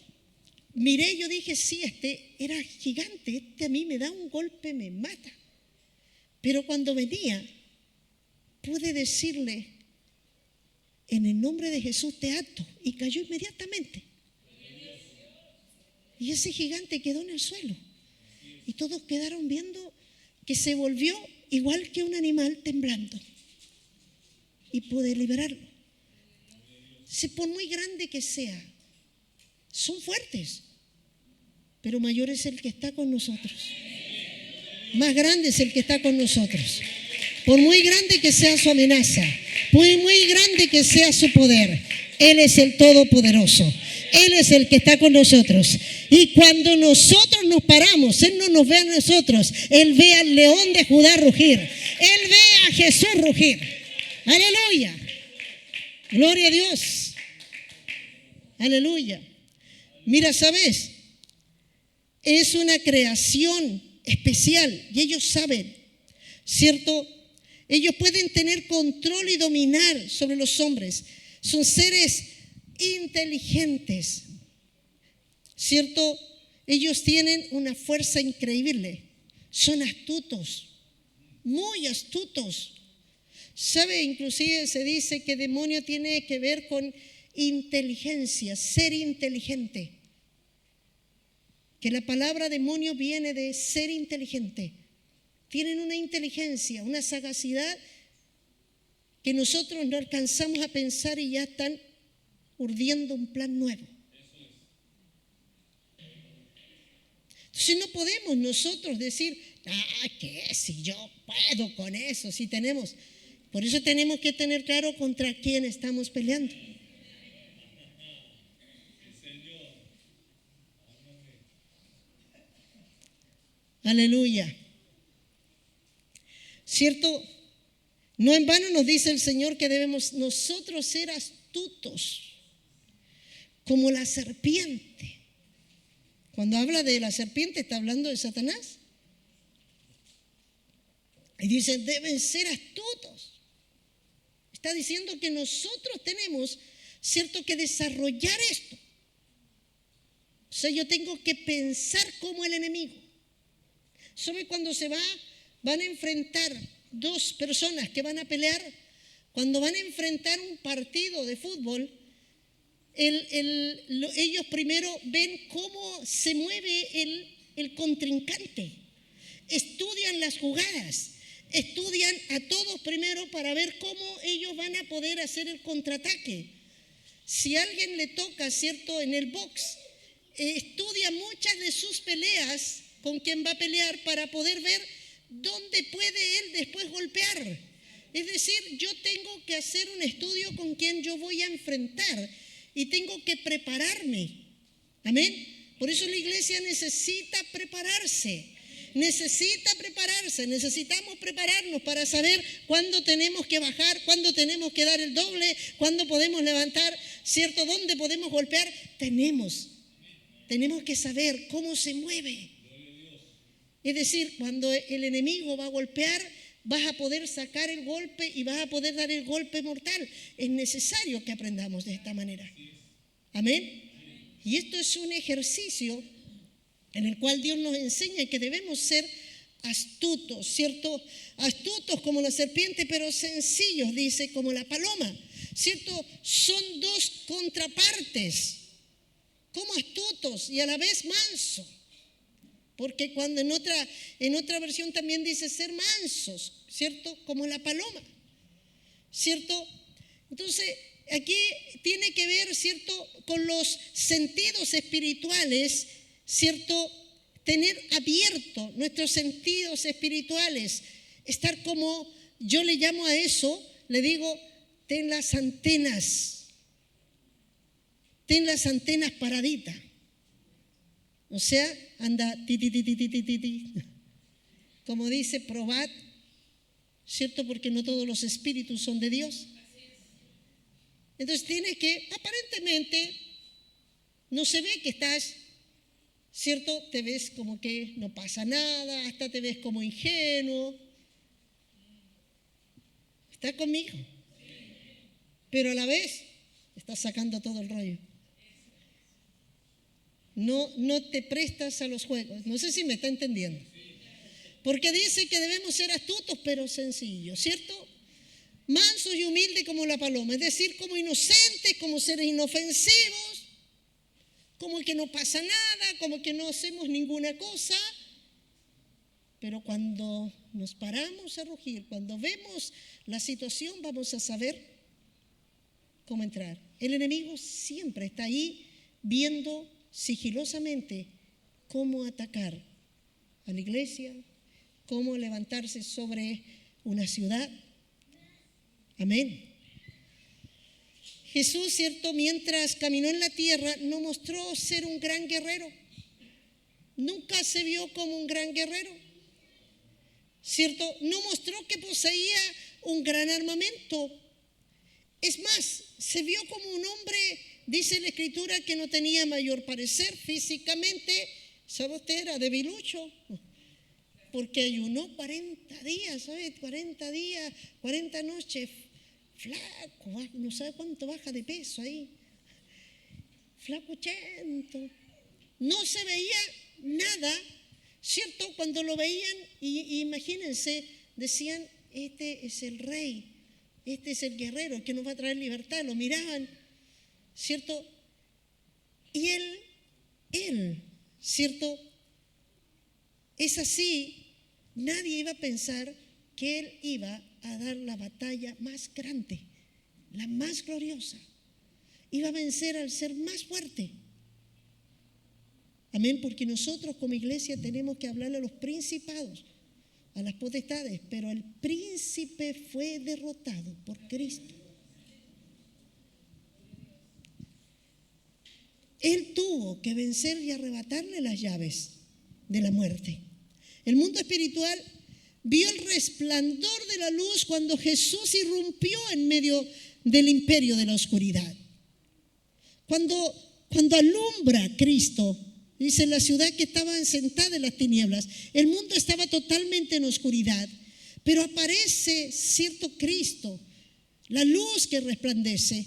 [SPEAKER 2] miré, yo dije: sí, este era gigante, este a mí me da un golpe, me mata. Pero cuando venía, pude decirle: en el nombre de Jesús te ato, y cayó inmediatamente. Y ese gigante quedó en el suelo. Y todos quedaron viendo que se volvió igual que un animal temblando. Y pude liberarlo. Por muy grande que sea, son fuertes, pero mayor es el que está con nosotros. Más grande es el que está con nosotros. Por muy grande que sea su amenaza, por muy grande que sea su poder, Él es el Todopoderoso. Él es el que está con nosotros. Y cuando nosotros nos paramos, Él no nos ve a nosotros, Él ve al león de Judá rugir. Él ve a Jesús rugir. Aleluya. Gloria a Dios. Aleluya. Mira, ¿sabes? Es una creación especial y ellos saben, ¿cierto? Ellos pueden tener control y dominar sobre los hombres. Son seres inteligentes, ¿cierto? Ellos tienen una fuerza increíble. Son astutos, muy astutos. ¿Sabe? Inclusive se dice que demonio tiene que ver con inteligencia, ser inteligente. Que la palabra demonio viene de ser inteligente. Tienen una inteligencia, una sagacidad que nosotros no alcanzamos a pensar y ya están urdiendo un plan nuevo. Entonces no podemos nosotros decir: que si yo puedo con eso, si tenemos. Por eso tenemos que tener claro contra quién estamos peleando. Aleluya. ¿Cierto? No en vano nos dice el Señor que debemos nosotros ser astutos como la serpiente. Cuando habla de la serpiente, está hablando de Satanás. Y dice: deben ser astutos. Está diciendo que nosotros tenemos, ¿cierto?, que desarrollar esto. O sea, yo tengo que pensar como el enemigo. ¿Sabe? Cuando van a enfrentar 2 personas que van a pelear, cuando van a enfrentar un partido de fútbol, ellos primero ven cómo se mueve el contrincante. Estudian las jugadas, estudian a todos primero para ver cómo ellos van a poder hacer el contraataque. Si a alguien le toca, ¿cierto?, en el box, estudia muchas de sus peleas con quien va a pelear para poder ver dónde puede él después golpear. Es decir, yo tengo que hacer un estudio con quien yo voy a enfrentar y tengo que prepararme. Amén. Por eso la iglesia necesita prepararse. Necesitamos prepararnos para saber cuándo tenemos que bajar, cuándo tenemos que dar el doble, cuándo podemos levantar, ¿cierto? ¿Dónde podemos golpear? Tenemos que saber cómo se mueve. Es decir, cuando el enemigo va a golpear, vas a poder sacar el golpe y vas a poder dar el golpe mortal. Es necesario que aprendamos de esta manera. Amén. Y esto es un ejercicio en el cual Dios nos enseña que debemos ser astutos, ¿cierto? Astutos como la serpiente, pero sencillos, dice, como la paloma, ¿cierto? Son dos contrapartes, como astutos y a la vez mansos. Porque cuando en otra versión también dice ser mansos, ¿cierto? Como la paloma, ¿cierto? Entonces, aquí tiene que ver, ¿cierto?, con los sentidos espirituales, ¿cierto? Tener abiertos nuestros sentidos espirituales, estar como, yo le llamo a eso, le digo, ten las antenas paraditas. O sea, anda ti, como dice, probad, ¿cierto? Porque no todos los espíritus son de Dios. Entonces tienes que, aparentemente, no se ve que estás, ¿cierto? Te ves como que no pasa nada, hasta te ves como ingenuo. ¿Estás conmigo? Pero a la vez estás sacando todo el rollo. No te prestas a los juegos. No sé si me está entendiendo. Porque dice que debemos ser astutos, pero sencillos, ¿cierto? Mansos y humildes como la paloma, es decir, como inocentes, como seres inofensivos, como que no pasa nada, como que no hacemos ninguna cosa. Pero cuando nos paramos a rugir, cuando vemos la situación, vamos a saber cómo entrar. El enemigo siempre está ahí viendo sigilosamente cómo atacar a la iglesia, cómo levantarse sobre una ciudad. Amén. Jesús, ¿cierto?, mientras caminó en la tierra, no mostró ser un gran guerrero. Nunca se vio como un gran guerrero, ¿cierto? No mostró que poseía un gran armamento. Es más, se vio como un hombre, dice la Escritura, que no tenía mayor parecer físicamente. ¿Sabe usted? Era debilucho, porque ayunó 40 días, ¿sabe? 40 días, 40 noches, flaco, no sabe cuánto baja de peso ahí, flacuchento. No se veía nada, ¿cierto? Cuando lo veían, y imagínense, decían, este es el rey, este es el guerrero que nos va a traer libertad. Lo miraban, ¿cierto? Y él, ¿cierto? Es así, nadie iba a pensar que él iba a dar la batalla más grande, la más gloriosa. Iba a vencer al ser más fuerte. Amén, porque nosotros como iglesia tenemos que hablarle a los principados, a las potestades, pero el príncipe fue derrotado por Cristo. Él tuvo que vencer y arrebatarle las llaves de la muerte. El mundo espiritual vio el resplandor de la luz cuando Jesús irrumpió en medio del imperio de la oscuridad. Cuando alumbra Cristo, dice, la ciudad que estaba sentada en las tinieblas, el mundo estaba totalmente en oscuridad, pero aparece cierto Cristo, la luz que resplandece.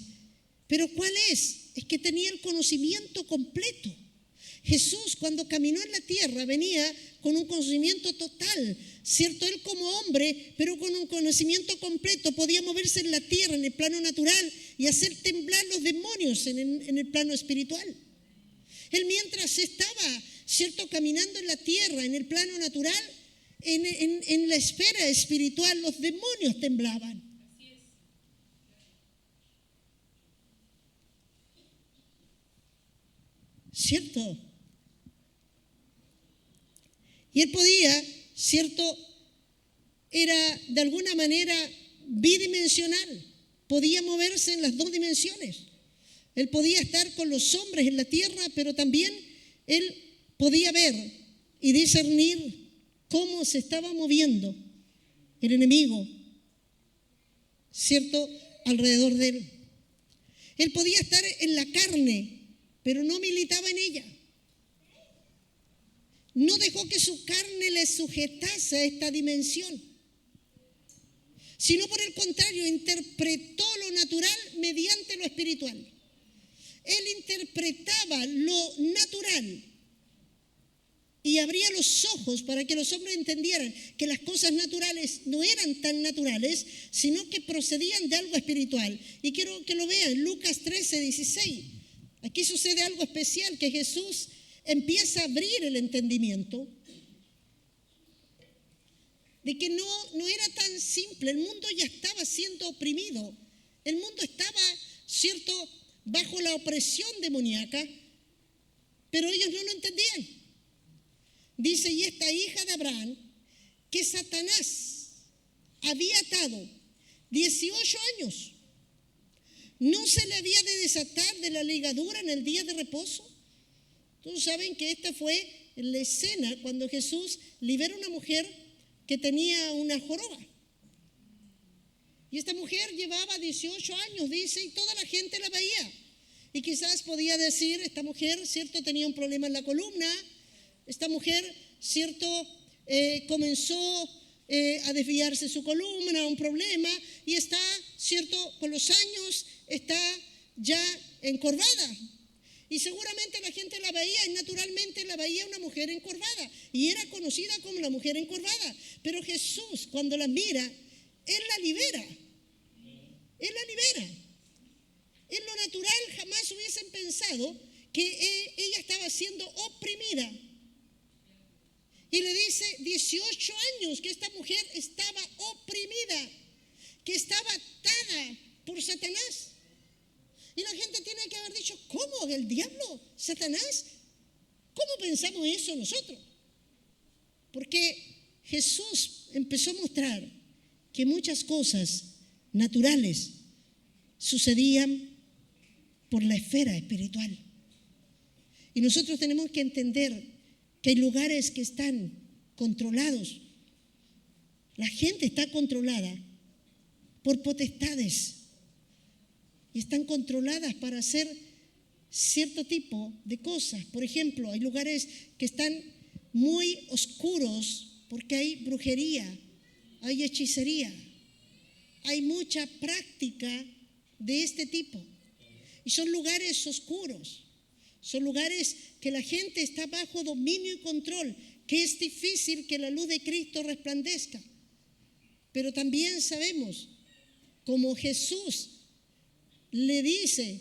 [SPEAKER 2] ¿Pero cuál es? Es que tenía el conocimiento completo. Jesús, cuando caminó en la tierra, venía con un conocimiento total, ¿cierto? Él como hombre, pero con un conocimiento completo, podía moverse en la tierra, en el plano natural, y hacer temblar los demonios en el plano espiritual. Él, mientras estaba, ¿cierto?, caminando en la tierra, en el plano natural, en la esfera espiritual, los demonios temblaban. ¿Cierto? Y él podía, ¿cierto?, era de alguna manera bidimensional, podía moverse en las dos dimensiones. Él podía estar con los hombres en la tierra, pero también él podía ver y discernir cómo se estaba moviendo el enemigo, ¿cierto?, alrededor de él. Él podía estar en la carne, pero no militaba en ella. No dejó que su carne le sujetase a esta dimensión. sino por el contrario, interpretó lo natural mediante lo espiritual. Él interpretaba lo natural y abría los ojos para que los hombres entendieran que las cosas naturales no eran tan naturales, sino que procedían de algo espiritual. Y quiero que lo vean, Lucas 13:16. Aquí sucede algo especial, que Jesús empieza a abrir el entendimiento de que no era tan simple. El mundo ya estaba siendo oprimido. El mundo estaba, ¿cierto?, bajo la opresión demoníaca, pero ellos no lo entendían. Dice, y esta hija de Abraham, que Satanás había atado 18 años, ¿no se le había de desatar de la ligadura en el día de reposo? Todos saben que esta fue la escena cuando Jesús libera a una mujer que tenía una joroba. Y esta mujer llevaba 18 años, dice, y toda la gente la veía. Y quizás podía decir, esta mujer, ¿cierto?, tenía un problema en la columna. Esta mujer, ¿cierto?, comenzó a desviarse su columna, un problema, y está, ¿cierto?, con los años está ya encorvada. Y seguramente la gente la veía, y naturalmente la veía una mujer encorvada, y era conocida como la mujer encorvada. Pero Jesús, cuando la mira, Él la libera. Él la libera. En lo natural jamás hubiesen pensado que ella estaba siendo oprimida. Y le dice 18 años que esta mujer estaba oprimida, que estaba atada por Satanás. Y la gente tiene que haber dicho, ¿cómo? ¿El diablo? ¿Satanás? ¿Cómo pensamos eso nosotros? Porque Jesús empezó a mostrar que muchas cosas naturales sucedían por la esfera espiritual. Y nosotros tenemos que entender que hay lugares que están controlados. La gente está controlada por potestades y están controladas para hacer cierto tipo de cosas. Por ejemplo, hay lugares que están muy oscuros porque hay brujería, hay hechicería, hay mucha práctica de este tipo. Y son lugares oscuros, son lugares que la gente está bajo dominio y control, que es difícil que la luz de Cristo resplandezca. Pero también sabemos, como Jesús le dice,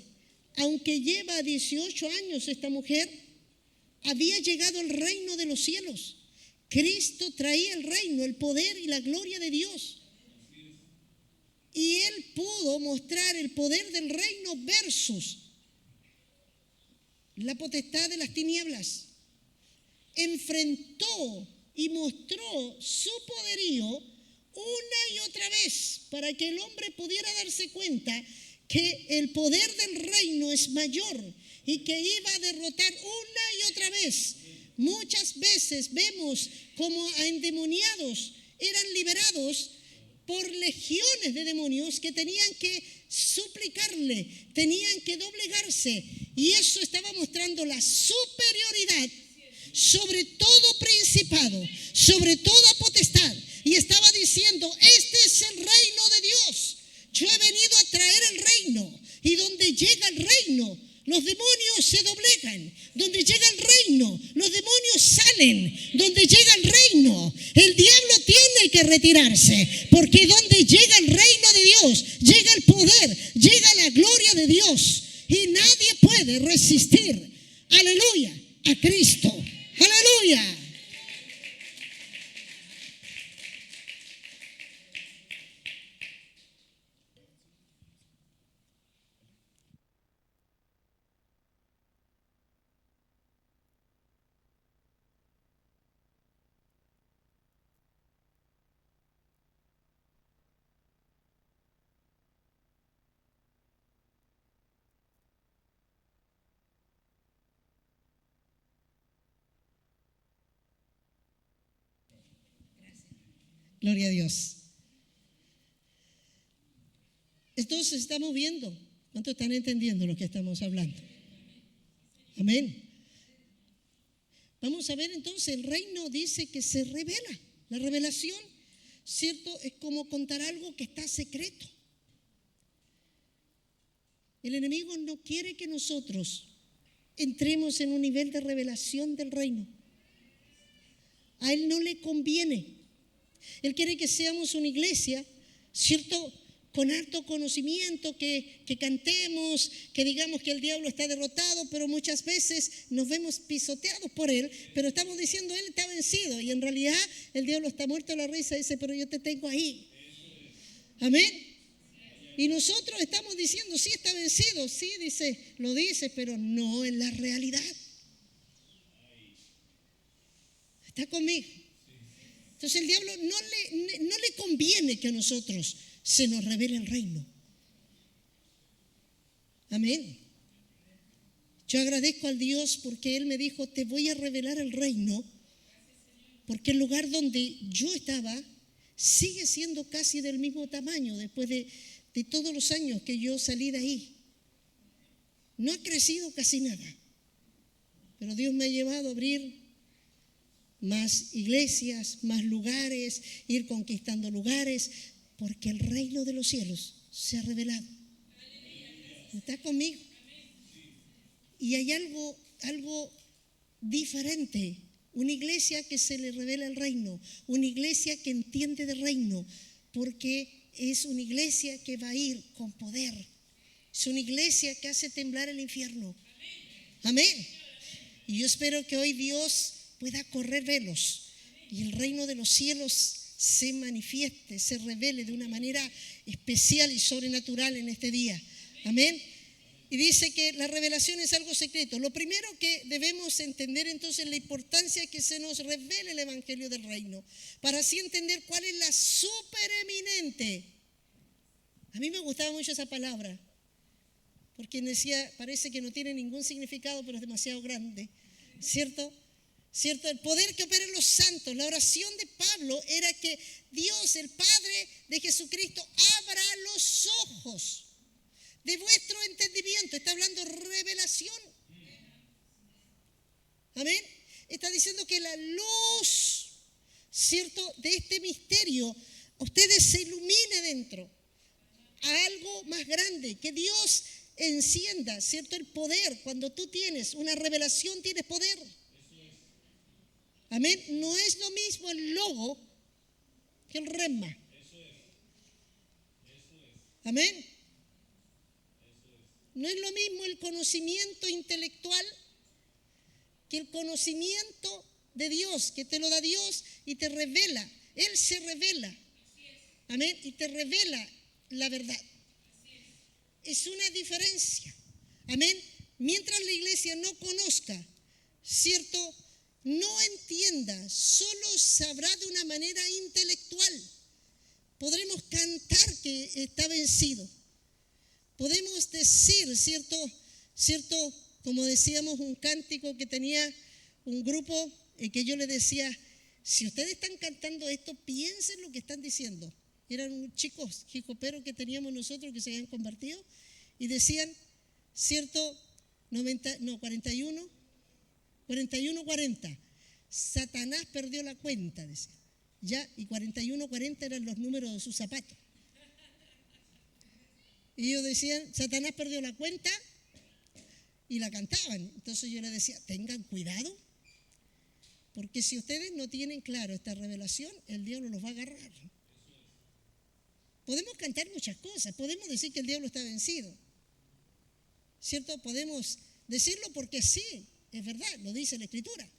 [SPEAKER 2] aunque lleva 18 años esta mujer, había llegado el reino de los cielos. Cristo traía el reino, el poder y la gloria de Dios. Y Él pudo mostrar el poder del reino versus la potestad de las tinieblas. Enfrentó y mostró su poderío una y otra vez para que el hombre pudiera darse cuenta que el poder del reino es mayor y que iba a derrotar una y otra vez. Muchas veces vemos como a endemoniados eran liberados por legiones de demonios que tenían que suplicarle, tenían que doblegarse, y eso estaba mostrando la superioridad sobre todo principado, sobre toda potestad, y estaba diciendo, este es el reino de Dios, yo he venido a traer el reino, y donde llega el reino, los demonios se doblegan. Donde llega el reino, los demonios salen. Donde llega el reino, el diablo tiene que retirarse. Porque donde llega el reino de Dios, llega el poder, llega la gloria de Dios. Y nadie puede resistir, aleluya, a Cristo. Aleluya. Gloria a Dios. Entonces estamos viendo, ¿cuántos están entendiendo lo que estamos hablando? Amén. Vamos a ver entonces, el reino dice que se revela. La revelación ¿cierto? Es como contar algo que está secreto. El enemigo no quiere que nosotros entremos en un nivel de revelación del reino. A él no le conviene. Él quiere que seamos una iglesia, ¿cierto?, con harto conocimiento, que cantemos, que digamos que el diablo está derrotado, pero muchas veces nos vemos pisoteados por él, pero estamos diciendo él está vencido, y en realidad el diablo está muerto de la risa y dice, pero yo te tengo ahí. Amén. Y nosotros estamos diciendo, sí, está vencido, sí, lo dice, pero no en la realidad. ¿Está conmigo? Entonces el diablo no le conviene que a nosotros se nos revele el reino. Amén. Yo agradezco al Dios porque Él me dijo, te voy a revelar el reino, porque el lugar donde yo estaba sigue siendo casi del mismo tamaño después de todos los años que yo salí de ahí. No ha crecido casi nada, pero Dios me ha llevado a abrir más iglesias, más lugares, ir conquistando lugares, porque el reino de los cielos se ha revelado. ¿Está conmigo? Y hay algo diferente. Una iglesia que se le revela el reino, una iglesia que entiende del reino, porque es una iglesia que va a ir con poder. Es una iglesia que hace temblar el infierno. Amén. Y yo espero que hoy Dios pueda correr velos y el reino de los cielos se manifieste, se revele de una manera especial y sobrenatural en este día. Amén. Y dice que la revelación es algo secreto. Lo primero que debemos entender entonces es la importancia que se nos revele el evangelio del reino, para así entender cuál es la supereminente. A mí me gustaba mucho esa palabra, porque decía, parece que no tiene ningún significado, pero es demasiado grande, ¿cierto? ¿Cierto? El poder que opera en los santos. La oración de Pablo era que Dios, el Padre de Jesucristo, abra los ojos de vuestro entendimiento. Está hablando revelación. Amén. Está diciendo que la luz, ¿cierto?, de este misterio a ustedes se ilumine dentro a algo más grande, que Dios encienda, ¿cierto?, el poder. Cuando tú tienes una revelación, tienes poder. Amén. No es lo mismo el logo que el rema. Amén. No es lo mismo el conocimiento intelectual que el conocimiento de Dios, que te lo da Dios y te revela. Él se revela. Amén. Y te revela la verdad. Es una diferencia. Amén. Mientras la iglesia no conozca, ¿cierto?, no entienda, solo sabrá de una manera intelectual. Podremos cantar que está vencido. Podemos decir, ¿cierto? Como decíamos, un cántico que tenía un grupo que yo le decía, si ustedes están cantando esto, piensen lo que están diciendo. Eran chicos jicoperos que teníamos nosotros que se habían convertido y decían, ¿cierto? 41-40. Satanás perdió la cuenta, decía. Ya, y 41-40 eran los números de sus zapatos. Y ellos decían, Satanás perdió la cuenta, y la cantaban. Entonces yo les decía, tengan cuidado, porque si ustedes no tienen claro esta revelación, el diablo los va a agarrar. Podemos cantar muchas cosas, podemos decir que el diablo está vencido, ¿cierto? Podemos decirlo porque sí, es verdad, lo dice la Escritura.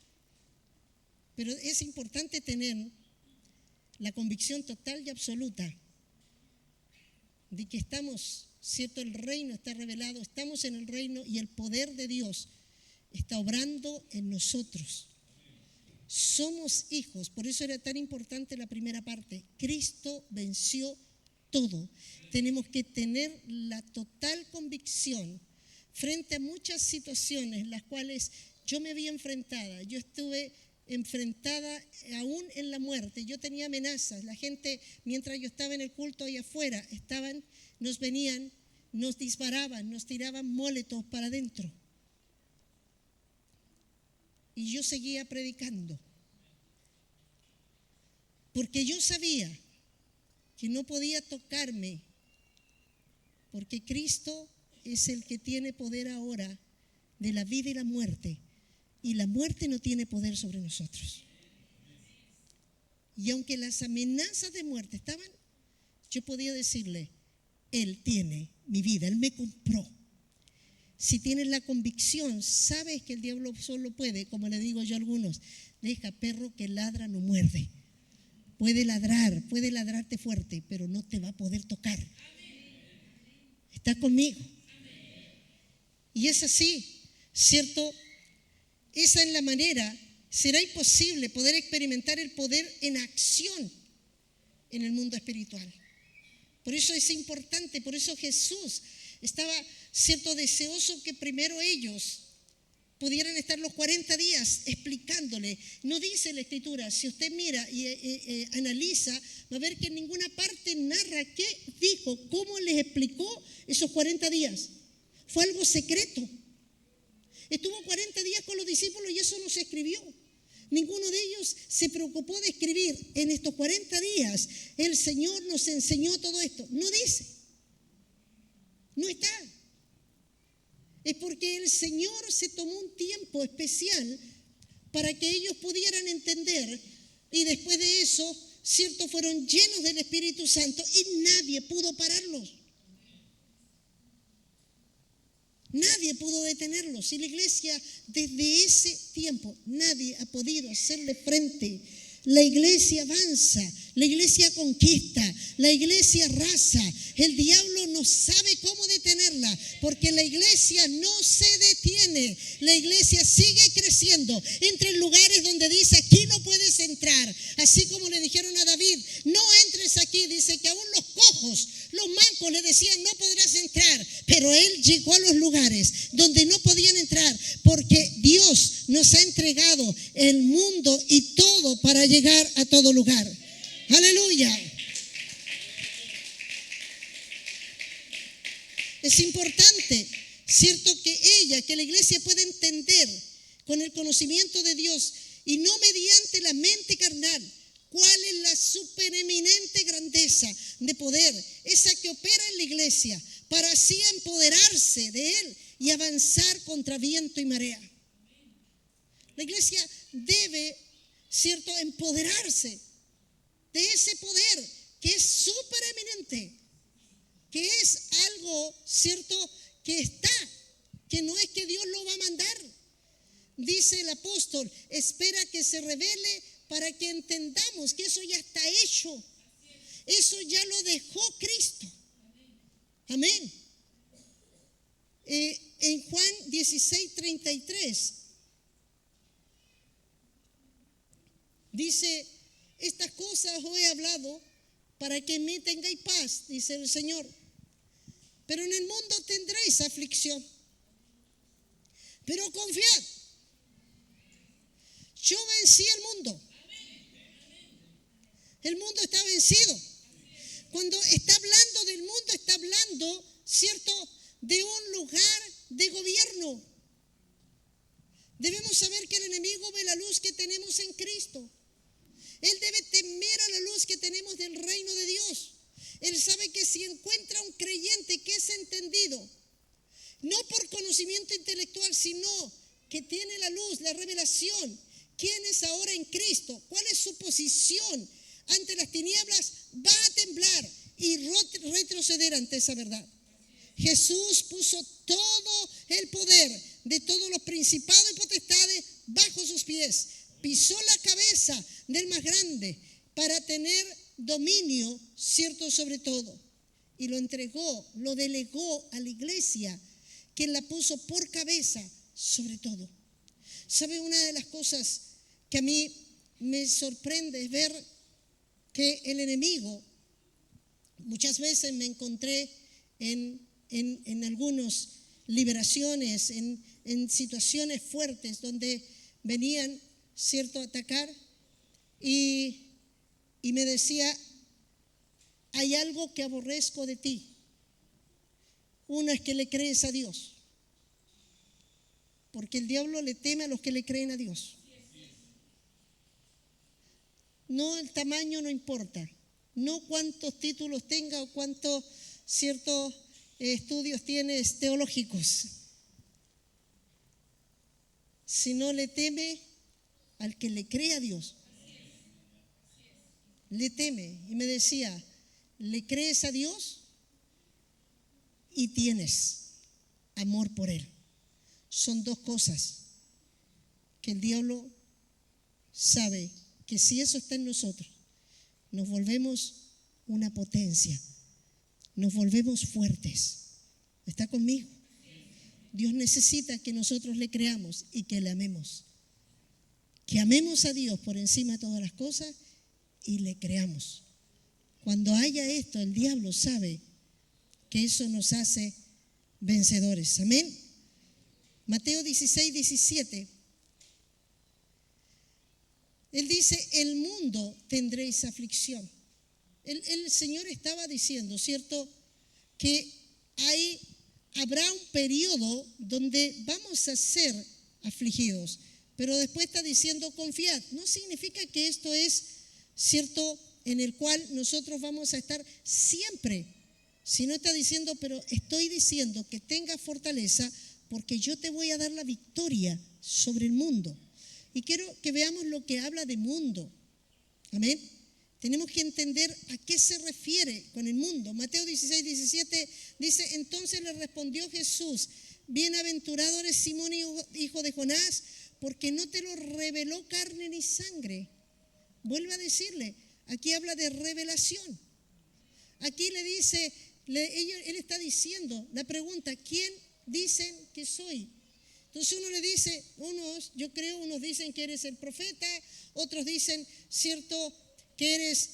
[SPEAKER 2] Pero es importante tener la convicción total y absoluta de que estamos, ¿cierto? El reino está revelado, estamos en el reino y el poder de Dios está obrando en nosotros. Somos hijos, por eso era tan importante la primera parte. Cristo venció todo. Tenemos que tener la total convicción frente a muchas situaciones en las cuales yo me vi enfrentada. Yo estuve enfrentada aún en la muerte. Yo tenía amenazas. La gente, mientras yo estaba en el culto ahí afuera, nos venían, nos disparaban, nos tiraban móletos para adentro. Y yo seguía predicando. Porque yo sabía que no podía tocarme, porque Cristo es el que tiene poder ahora de la vida y la muerte, y la muerte no tiene poder sobre nosotros. Y aunque las amenazas de muerte estaban, yo podía decirle: Él tiene mi vida, Él me compró. Si tienes la convicción, sabes que el diablo solo puede, como le digo yo a algunos, deja perro que ladra no muerde. Puede ladrarte fuerte, pero no te va a poder tocar. ¿Estás conmigo? Y es así, ¿cierto? Esa es la manera. Será imposible poder experimentar el poder en acción en el mundo espiritual. Por eso es importante, por eso Jesús estaba, cierto, deseoso que primero ellos pudieran estar los 40 días explicándole. No dice la Escritura, si usted mira y analiza, va a ver que en ninguna parte narra qué dijo, cómo les explicó esos 40 días. Fue algo secreto. Estuvo 40 días con los discípulos y eso no se escribió. Ninguno de ellos se preocupó de escribir: en estos 40 días el Señor nos enseñó todo esto. No dice. No está. Es porque el Señor se tomó un tiempo especial para que ellos pudieran entender, y después de eso, cierto, fueron llenos del Espíritu Santo y nadie pudo pararlos. Nadie pudo detenerlos. Y la iglesia, desde ese tiempo, nadie ha podido hacerle frente. La iglesia avanza, la iglesia conquista, la iglesia arrasa. El diablo no sabe cómo detenerla, porque la iglesia no se detiene. La iglesia sigue creciendo. Entra en lugares donde dice: aquí no puedes entrar. Así como le dijeron a David: no entres aquí. Dice que aún los cojos, los mancos le decían: no podrás entrar. Pero él llegó a los lugares donde no podían entrar, porque Dios nos ha entregado el mundo y todo para llegar a todo lugar. Aleluya. Es importante, cierto, que la iglesia pueda entender con el conocimiento de Dios y no mediante la mente carnal cuál es la supereminente grandeza de poder, esa que opera en la iglesia, para así empoderarse de Él y avanzar contra viento y marea. La iglesia debe, cierto, empoderarse de ese poder que es supereminente, que es algo, cierto, que está, que no es que Dios lo va a mandar. Dice el apóstol: espera que se revele para que entendamos que eso ya está hecho. Eso ya lo dejó Cristo. Amén. En Juan 16:33 dice: estas cosas os he hablado para que en mí tengáis paz, dice el Señor. Pero en el mundo tendréis aflicción. Pero confiad, yo vencí el mundo. El mundo está vencido. Cuando está hablando del mundo, está hablando, cierto, de un lugar de gobierno. Debemos saber que el enemigo ve la luz que tenemos en Cristo. Él debe temer a la luz que tenemos del reino de Dios. Él sabe que si encuentra un creyente que es entendido, no por conocimiento intelectual, sino que tiene la luz, la revelación, quién es ahora en Cristo, cuál es su posición ante las tinieblas, va a temblar y retroceder ante esa verdad. Jesús puso todo el poder de todos los principados y potestades bajo sus pies. Pisó la cabeza del más grande para tener dominio, cierto, sobre todo. Y lo entregó, lo delegó a la iglesia, quien la puso por cabeza sobre todo. ¿Sabe? Una de las cosas que a mí me sorprende es ver que el enemigo, muchas veces me encontré en algunas liberaciones, en situaciones fuertes donde venían, cierto, a atacar, y me decía: hay algo que aborrezco de ti. Uno es que le crees a Dios, porque el diablo le teme a los que le creen a Dios. No, el tamaño no importa. no cuántos títulos tenga o cuántos ciertos estudios tienes teológicos, sino le teme al que le cree a Dios. Le teme. Y me decía, ¿le crees a Dios? Y tienes amor por Él. Son dos cosas que el diablo sabe que si eso está en nosotros, nos volvemos una potencia, nos volvemos fuertes. ¿Está conmigo? Dios necesita que nosotros le creamos y que le amemos. Que amemos a Dios por encima de todas las cosas y le creamos. Cuando haya esto, el diablo sabe que eso nos hace vencedores. Amén. Mateo 16, 17. Él dice, el mundo tendréis aflicción. El Señor estaba diciendo, ¿cierto? Que habrá un periodo donde vamos a ser afligidos. Pero después está diciendo, confiad. No significa que esto es, ¿cierto?, en el cual nosotros vamos a estar siempre. Sino está diciendo, pero estoy diciendo que tengas fortaleza porque yo te voy a dar la victoria sobre el mundo. Y quiero que veamos lo que habla de mundo. Amén. Tenemos que entender a qué se refiere con el mundo. Mateo 16, 17 dice, entonces le respondió Jesús, bienaventurado eres Simón, hijo de Jonás, porque no te lo reveló carne ni sangre. Vuelve a decirle, aquí habla de revelación. Aquí le dice, él está diciendo la pregunta, ¿quién dicen que soy? Entonces uno le dice, unos dicen que eres el profeta, otros dicen, cierto, que eres,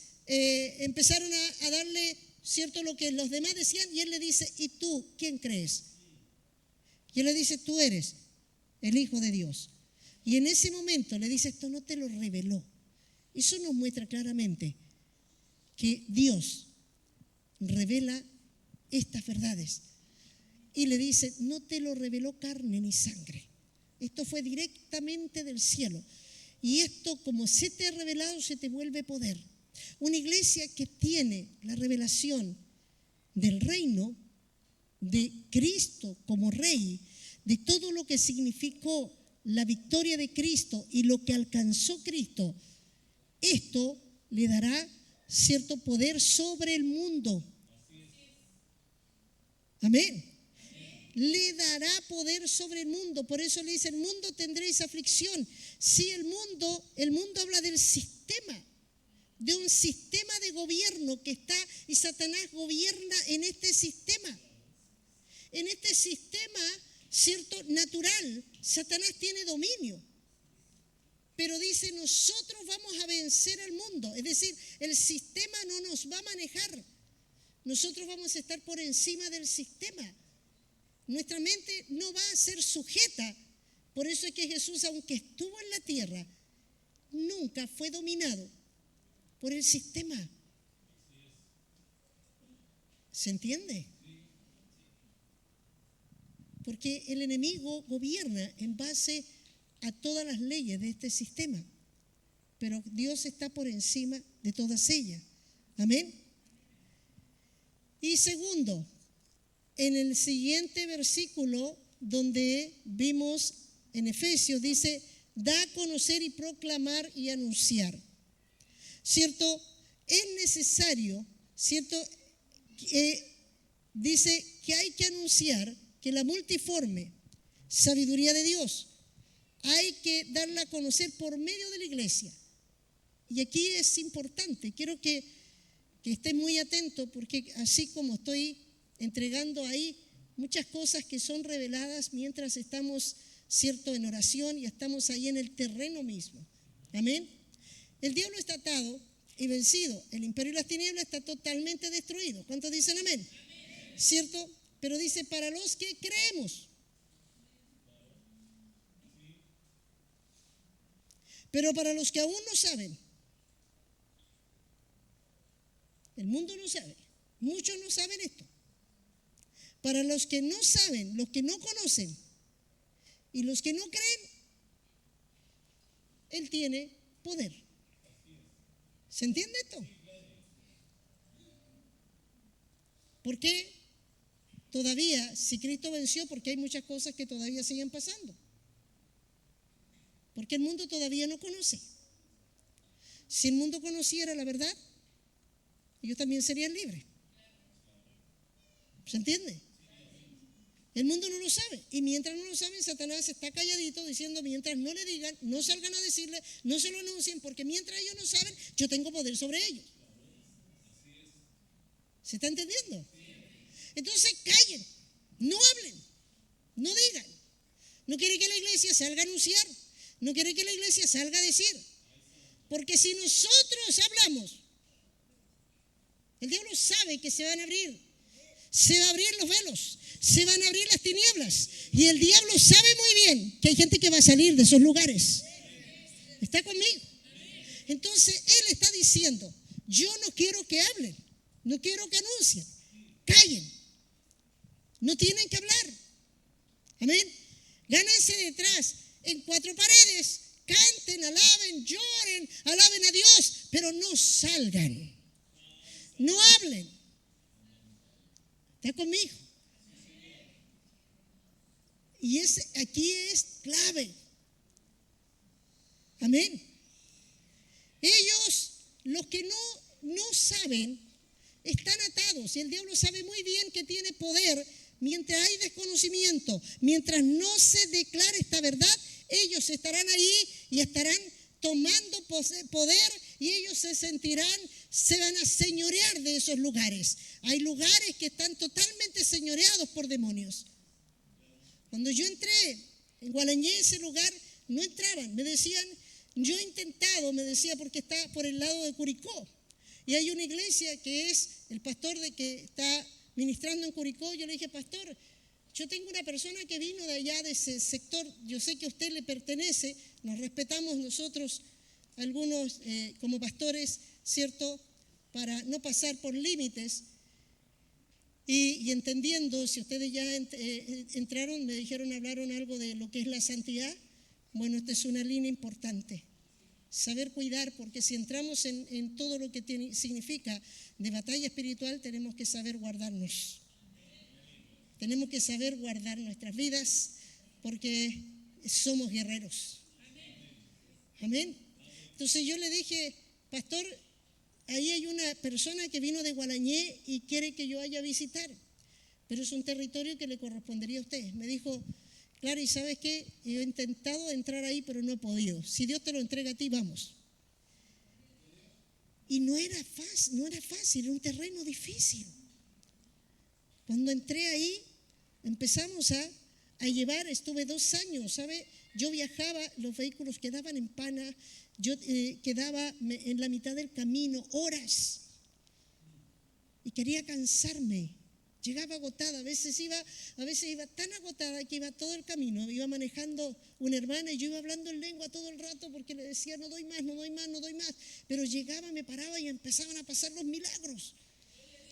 [SPEAKER 2] empezaron a darle, cierto, lo que los demás decían, y él le dice, ¿y tú quién crees? Y él le dice, tú eres el Hijo de Dios. Y en ese momento le dice, esto no te lo reveló. Eso nos muestra claramente que Dios revela estas verdades. Y le dice, no te lo reveló carne ni sangre. Esto fue directamente del cielo. Y esto, como se te ha revelado, se te vuelve poder. Una iglesia que tiene la revelación del reino, de Cristo como Rey, de todo lo que significó la victoria de Cristo y lo que alcanzó Cristo, esto le dará cierto poder sobre el mundo. Amén. Le dará poder sobre el mundo. Por eso le dice, el mundo tendréis aflicción. Sí, el mundo habla del sistema, de un sistema de gobierno que está, y Satanás gobierna en este sistema. En este sistema, cierto, natural, Satanás tiene dominio. Pero dice, nosotros vamos a vencer al mundo. Es decir, el sistema no nos va a manejar. Nosotros vamos a estar por encima del sistema. Nuestra mente no va a ser sujeta. Por eso es que Jesús, aunque estuvo en la tierra, nunca fue dominado por el sistema. ¿Se entiende? Porque el enemigo gobierna en base a todas las leyes de este sistema. Pero Dios está por encima de todas ellas. Amén. Y segundo, en el siguiente versículo donde vimos en Efesios, dice, da a conocer y proclamar y anunciar. ¿Cierto? Es necesario, ¿cierto? Dice que hay que anunciar que la multiforme sabiduría de Dios hay que darla a conocer por medio de la iglesia. Y aquí es importante, quiero que estén muy atentos, porque así como estoy entregando ahí muchas cosas que son reveladas mientras estamos, cierto, en oración y estamos ahí en el terreno mismo. Amén. El diablo está atado y vencido. El imperio de las tinieblas está totalmente destruido. ¿Cuántos dicen amén? ¿Cierto? Pero dice, para los que creemos. Pero para los que aún no saben, el mundo no sabe, muchos no saben esto. Para los que no saben, los que no conocen y los que no creen, Él tiene poder. ¿Se entiende esto? ¿Por qué todavía, si Cristo venció, porque hay muchas cosas que todavía siguen pasando? Porque el mundo todavía no conoce. Si el mundo conociera la verdad, ellos también serían libres. ¿Se entiende? El mundo no lo sabe. Y mientras no lo saben, Satanás está calladito diciendo, mientras no le digan, no salgan a decirle, no se lo anuncien, porque mientras ellos no saben, yo tengo poder sobre ellos. ¿Se está entendiendo? Entonces callen, no hablen, no digan. No quiere que la iglesia salga a anunciar, no quiere que la iglesia salga a decir. Porque si nosotros hablamos, el diablo sabe que se van a abrir los velos, se van a abrir las tinieblas. Y el diablo sabe muy bien que hay gente que va a salir de esos lugares. ¿Está conmigo? Entonces él está diciendo, yo no quiero que hablen, no quiero que anuncien, callen, no tienen que hablar. Amén. Gánense detrás, en cuatro paredes, canten, alaben, lloren, alaben a Dios, pero no salgan, no hablen. ¿Está conmigo? Y aquí es clave. Amén. Ellos, los que no saben, están atados. Y el diablo sabe muy bien que tiene poder. Mientras hay desconocimiento, mientras no se declare esta verdad, ellos estarán ahí y estarán tomando poder, y ellos se van a señorear de esos lugares. Hay lugares que están totalmente señoreados por demonios. Cuando yo entré en Gualañé, ese lugar, no entraban. Me decían, yo he intentado, me decía, porque está por el lado de Curicó. Y hay una iglesia que es el pastor de que está ministrando en Curicó. Yo le dije, pastor, yo tengo una persona que vino de allá, de ese sector, yo sé que a usted le pertenece, nos respetamos nosotros, algunos como pastores, ¿cierto?, para no pasar por límites. Y entendiendo, si ustedes ya entraron, me dijeron, hablaron algo de lo que es la santidad. Bueno, esta es una línea importante. Saber cuidar, porque si entramos en todo lo que significa de batalla espiritual, tenemos que saber guardarnos. Tenemos que saber guardar nuestras vidas, porque somos guerreros. Amén. Entonces yo le dije, pastor, ahí hay una persona que vino de Gualañé y quiere que yo vaya a visitar, pero es un territorio que le correspondería a usted. Me dijo, claro, ¿y sabes qué? Yo he intentado entrar ahí, pero no he podido. Si Dios te lo entrega a ti, vamos. Y no era fácil, era un terreno difícil. Cuando entré ahí, empezamos a llevar, estuve 2 años, ¿sabe? Yo viajaba, los vehículos quedaban en Pana, yo quedaba en la mitad del camino, horas, y quería cansarme. Llegaba agotada, a veces iba tan agotada que iba todo el camino, iba manejando una hermana y yo iba hablando en lengua todo el rato porque le decía, no doy más, pero llegaba, me paraba y empezaban a pasar los milagros.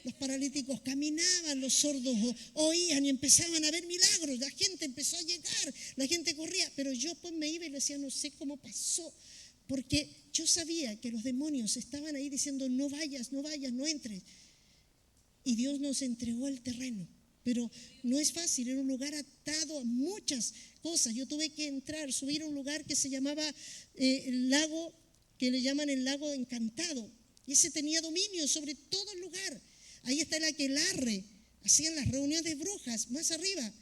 [SPEAKER 2] Los paralíticos caminaban, los sordos oían y empezaban a ver milagros, la gente empezó a llegar, la gente corría, pero yo pues me iba y le decía, no sé cómo pasó, porque yo sabía que los demonios estaban ahí diciendo, no vayas, no entres. Y Dios nos entregó el terreno, pero no es fácil, era un lugar atado a muchas cosas. Yo tuve que subir a un lugar que se llamaba el lago, que le llaman el lago encantado, y ese tenía dominio sobre todo el lugar. Ahí está el aquelarre, hacían las reuniones de brujas, más arriba.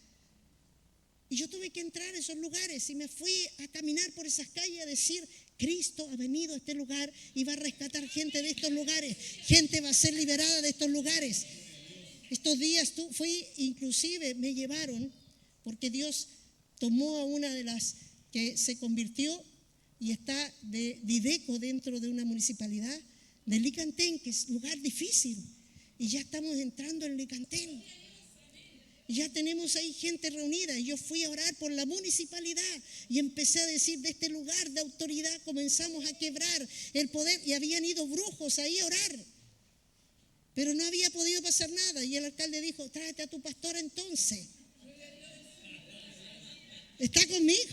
[SPEAKER 2] Y yo tuve que entrar a esos lugares y me fui a caminar por esas calles a decir, Cristo ha venido a este lugar y va a rescatar gente de estos lugares. Gente va a ser liberada de estos lugares. Estos días inclusive me llevaron, porque Dios tomó a una de las que se convirtió y está de Dideco dentro de una municipalidad de Licantén, que es lugar difícil. Y ya estamos entrando en Licantén. Y ya tenemos ahí gente reunida. Y yo fui a orar por la municipalidad y empecé a decir, de este lugar de autoridad comenzamos a quebrar el poder. Y habían ido brujos ahí a orar, pero no había podido pasar nada. Y el alcalde dijo, tráete a tu pastor entonces. ¿Está conmigo?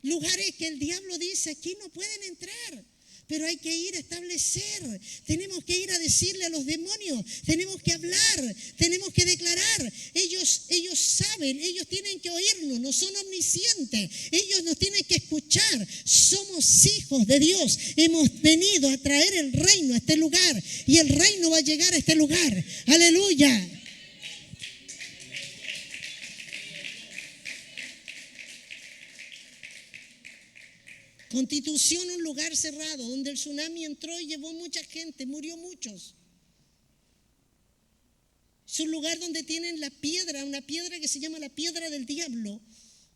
[SPEAKER 2] Lugares que el diablo dice, aquí no pueden entrar.
[SPEAKER 3] Pero hay que ir a establecer, tenemos que ir a decirle a los demonios, tenemos que hablar, tenemos que declarar. Ellos saben, ellos tienen que oírnos, no son omniscientes, ellos nos tienen que escuchar. Somos hijos de Dios, hemos venido a traer el reino a este lugar y el reino va a llegar a este lugar. Aleluya. Constitución, un lugar cerrado, donde el tsunami entró y llevó mucha gente, murió muchos. Es un lugar donde tienen la piedra, una piedra que se llama la piedra del diablo,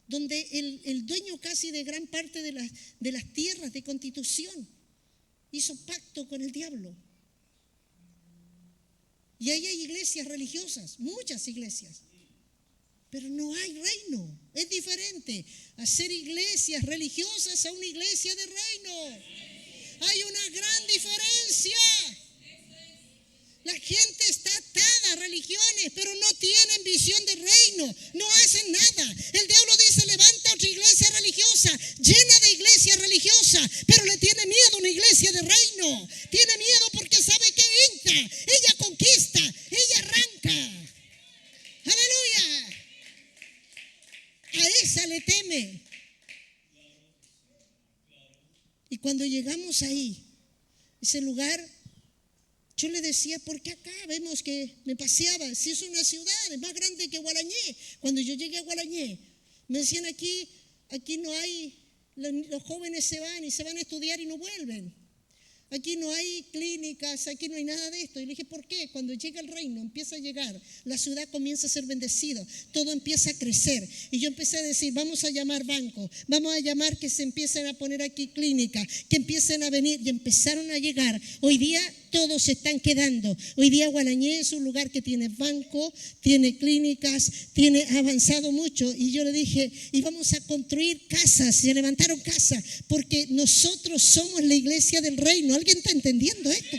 [SPEAKER 3] donde el dueño casi de gran parte de las tierras de Constitución hizo pacto con el diablo. Y ahí hay iglesias religiosas, muchas iglesias. Pero no hay reino. Es diferente hacer iglesias religiosas a una iglesia de reino. Hay una gran diferencia. La gente está atada a religiones, pero no tienen visión de reino. No hacen nada. El diablo dice, levanta otra iglesia religiosa, llena de iglesias religiosas, pero le tiene miedo a una iglesia de reino. Tiene miedo porque sabe que entra, ella conquista, ella arranca. ¡Aleluya! A esa le teme. Y cuando llegamos ahí, ese lugar, yo le decía, porque acá vemos que me paseaba, si es una ciudad, es más grande que Gualañé. Cuando yo llegué a Gualañé, me decían aquí no hay, los jóvenes se van a estudiar y no vuelven. Aquí no hay clínicas, aquí no hay nada de esto. Y le dije, ¿por qué? Cuando llega el reino, empieza a llegar, la ciudad comienza a ser bendecida, todo empieza a crecer. Y yo empecé a decir, vamos a llamar bancos, vamos a llamar que se empiecen a poner aquí clínicas, que empiecen a venir. Y empezaron a llegar. Hoy día todos se están quedando. Hoy día Gualañé es un lugar que tiene banco, tiene clínicas, ha avanzado mucho. Y yo le dije, y vamos a construir casas. Se levantaron casas, porque nosotros somos la iglesia del reino. ¿Alguien está entendiendo esto?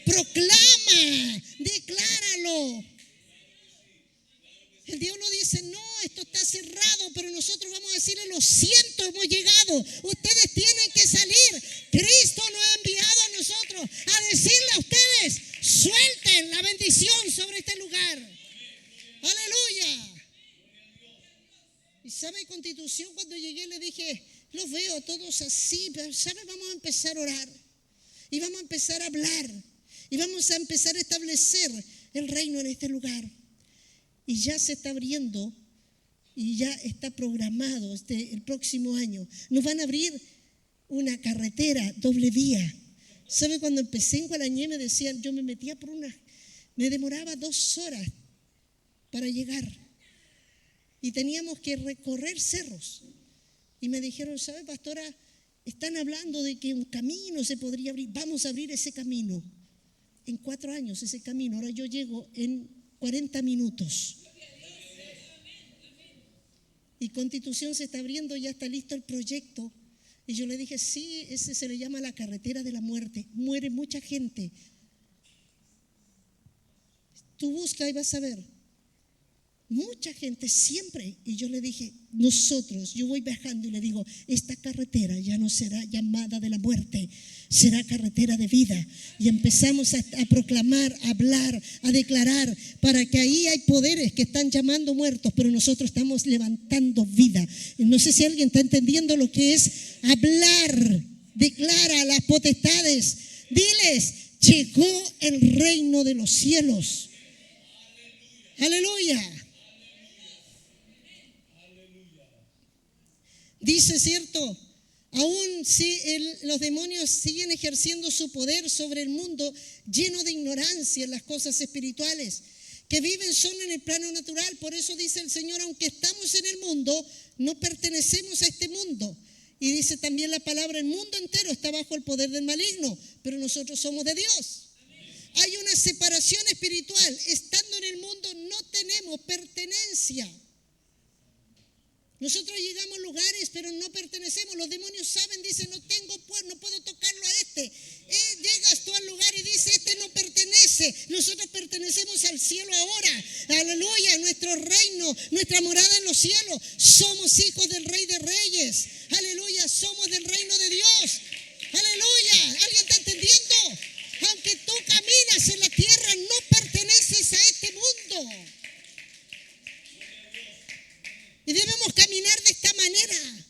[SPEAKER 3] Proclama, decláralo. El diablo dice, no, esto está cerrado, pero nosotros vamos a decirle, lo siento, hemos llegado. Ustedes tienen que salir. Cristo nos ha enviado a nosotros a decirle a ustedes, suelten la bendición sobre este lugar. Aleluya. Y sabe, Constitución, cuando llegué le dije, los veo todos así, pero sabe, vamos a empezar a orar. Y vamos a empezar a hablar. Y vamos a empezar a establecer el reino en este lugar. Y ya se está abriendo. Y ya está programado el próximo año. Nos van a abrir una carretera doble vía. ¿Sabe? Cuando empecé en Gualañé me decían, yo me metía me demoraba 2 horas para llegar. Y teníamos que recorrer cerros. Y me dijeron, ¿sabe, pastora? Están hablando de que un camino se podría abrir. Vamos a abrir ese camino. En 4 años ese camino. Ahora yo llego en 40 minutos. Y Constitución se está abriendo, ya está listo el proyecto. Y yo le dije, sí, ese se le llama la carretera de la muerte. Muere mucha gente. Tú busca y vas a ver. Mucha gente siempre. Y yo le dije, yo voy bajando y le digo, esta carretera ya no será llamada de la muerte, será carretera de vida. Y empezamos a proclamar, a hablar, a declarar, para que ahí hay poderes que están llamando muertos, pero nosotros estamos levantando vida. No sé si alguien está entendiendo lo que es hablar. Declara a las potestades, diles, llegó el reino de los cielos. Aleluya. Dice, ¿cierto? Aún si los demonios siguen ejerciendo su poder sobre el mundo lleno de ignorancia en las cosas espirituales, que viven solo en el plano natural. Por eso dice el Señor, aunque estamos en el mundo, no pertenecemos a este mundo. Y dice también la palabra, el mundo entero está bajo el poder del maligno, pero nosotros somos de Dios. Hay una separación espiritual. Estando en el mundo no tenemos pertenencia. Nosotros llegamos a lugares, pero no pertenecemos. Los demonios saben, dicen, no puedo tocarlo a este. Llegas tú al lugar y dices, este no pertenece. Nosotros pertenecemos al cielo ahora. Aleluya, nuestro reino, nuestra morada en los cielos. Somos hijos del Rey de Reyes. Aleluya, somos del reino de Dios. Aleluya. ¿Alguien está entendiendo? Aunque tú caminas en la tierra, no perteneces a este mundo. Y debemos caminar de esta manera.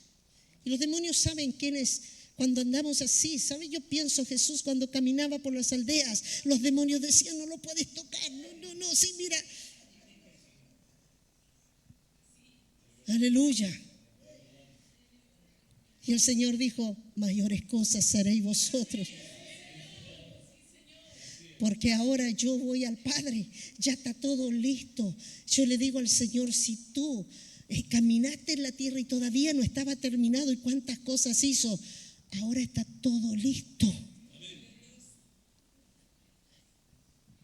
[SPEAKER 3] Y los demonios saben quién es. Cuando andamos así, ¿sabe? Yo pienso Jesús cuando caminaba por las aldeas, los demonios decían, no lo puedes tocar, no, sí, mira. Aleluya. Y el Señor dijo, mayores cosas haréis vosotros. Porque ahora yo voy al Padre, ya está todo listo. Yo le digo al Señor, si tú caminaste en la tierra y todavía no estaba terminado y cuántas cosas hizo, ahora está todo listo.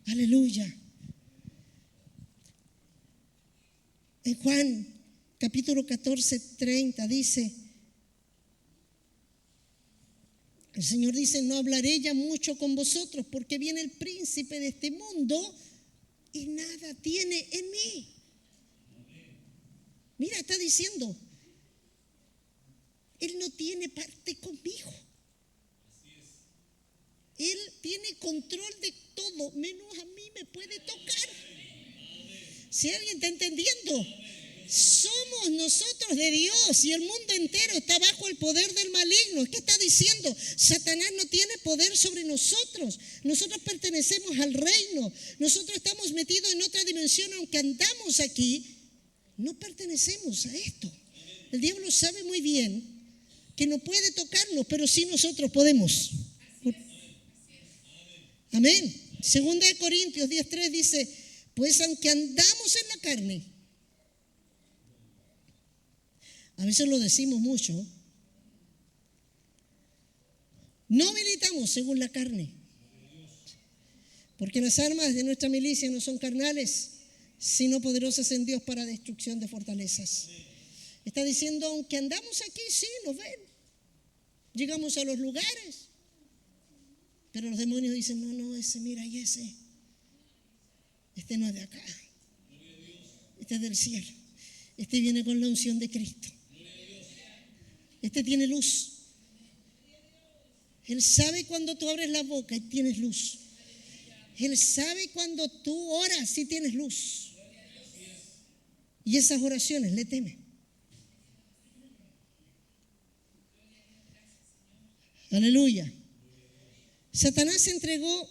[SPEAKER 3] Aleluya. En Juan capítulo 14:30 dice, el Señor dice, no hablaré ya mucho con vosotros porque viene el príncipe de este mundo y nada tiene en mí. Mira, está diciendo, Él no tiene parte conmigo. Él tiene control de todo, menos a mí me puede tocar. Si alguien está entendiendo, somos nosotros de Dios y el mundo entero está bajo el poder del maligno. ¿Qué está diciendo? Satanás no tiene poder sobre nosotros. Nosotros pertenecemos al reino. Nosotros estamos metidos en otra dimensión, aunque andamos aquí, no pertenecemos a esto. El diablo sabe muy bien que no puede tocarnos, pero sí nosotros podemos. Amén. Segunda de Corintios 10:3 dice, pues aunque andamos en la carne, a veces lo decimos mucho, no militamos según la carne, porque las armas de nuestra milicia no son carnales, sino poderosas en Dios para destrucción de fortalezas. Está diciendo, aunque andamos aquí, sí, nos ven, llegamos a los lugares, pero los demonios dicen, no, ese, mira, y ese, este no es de acá, este es del cielo, este viene con la unción de Cristo, este tiene luz. Él sabe cuando tú abres la boca y tienes luz. Él sabe cuando tú oras y tienes luz. Y esas oraciones le temen. Aleluya. Satanás se entregó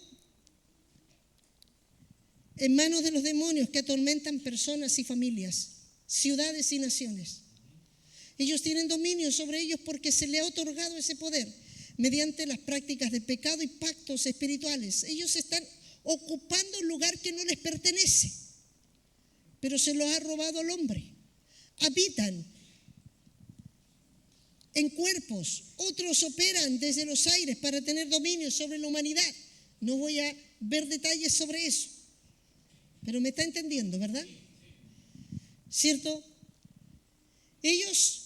[SPEAKER 3] en manos de los demonios que atormentan personas y familias, ciudades y naciones. Ellos tienen dominio sobre ellos porque se le ha otorgado ese poder mediante las prácticas de pecado y pactos espirituales. Ellos están ocupando un lugar que no les pertenece, pero se lo ha robado al hombre. Habitan en cuerpos, otros operan desde los aires para tener dominio sobre la humanidad. No voy a ver detalles sobre eso, pero me está entendiendo, ¿verdad? ¿Cierto? Ellos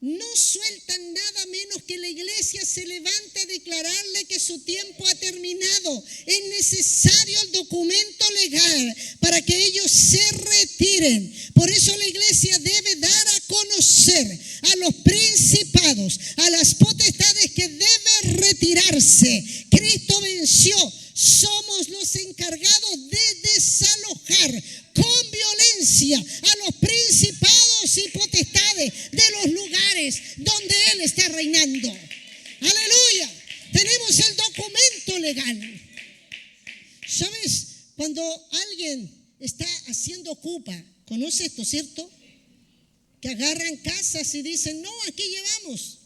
[SPEAKER 3] no sueltan nada menos que la iglesia se levante a declararle que su tiempo ha terminado. Es necesario el documento legal para que ellos se retiren. Por eso la iglesia debe dar a conocer a los principados, a las potestades que deben retirarse. Cristo venció. Somos los encargados de desalojar con violencia a los principados y potestades de los lugares donde Él está reinando. Aleluya. Tenemos el documento legal. ¿Sabes? Cuando alguien está haciendo ocupa, ¿conoce esto, cierto? Que agarran casas y dicen, no, aquí llevamos.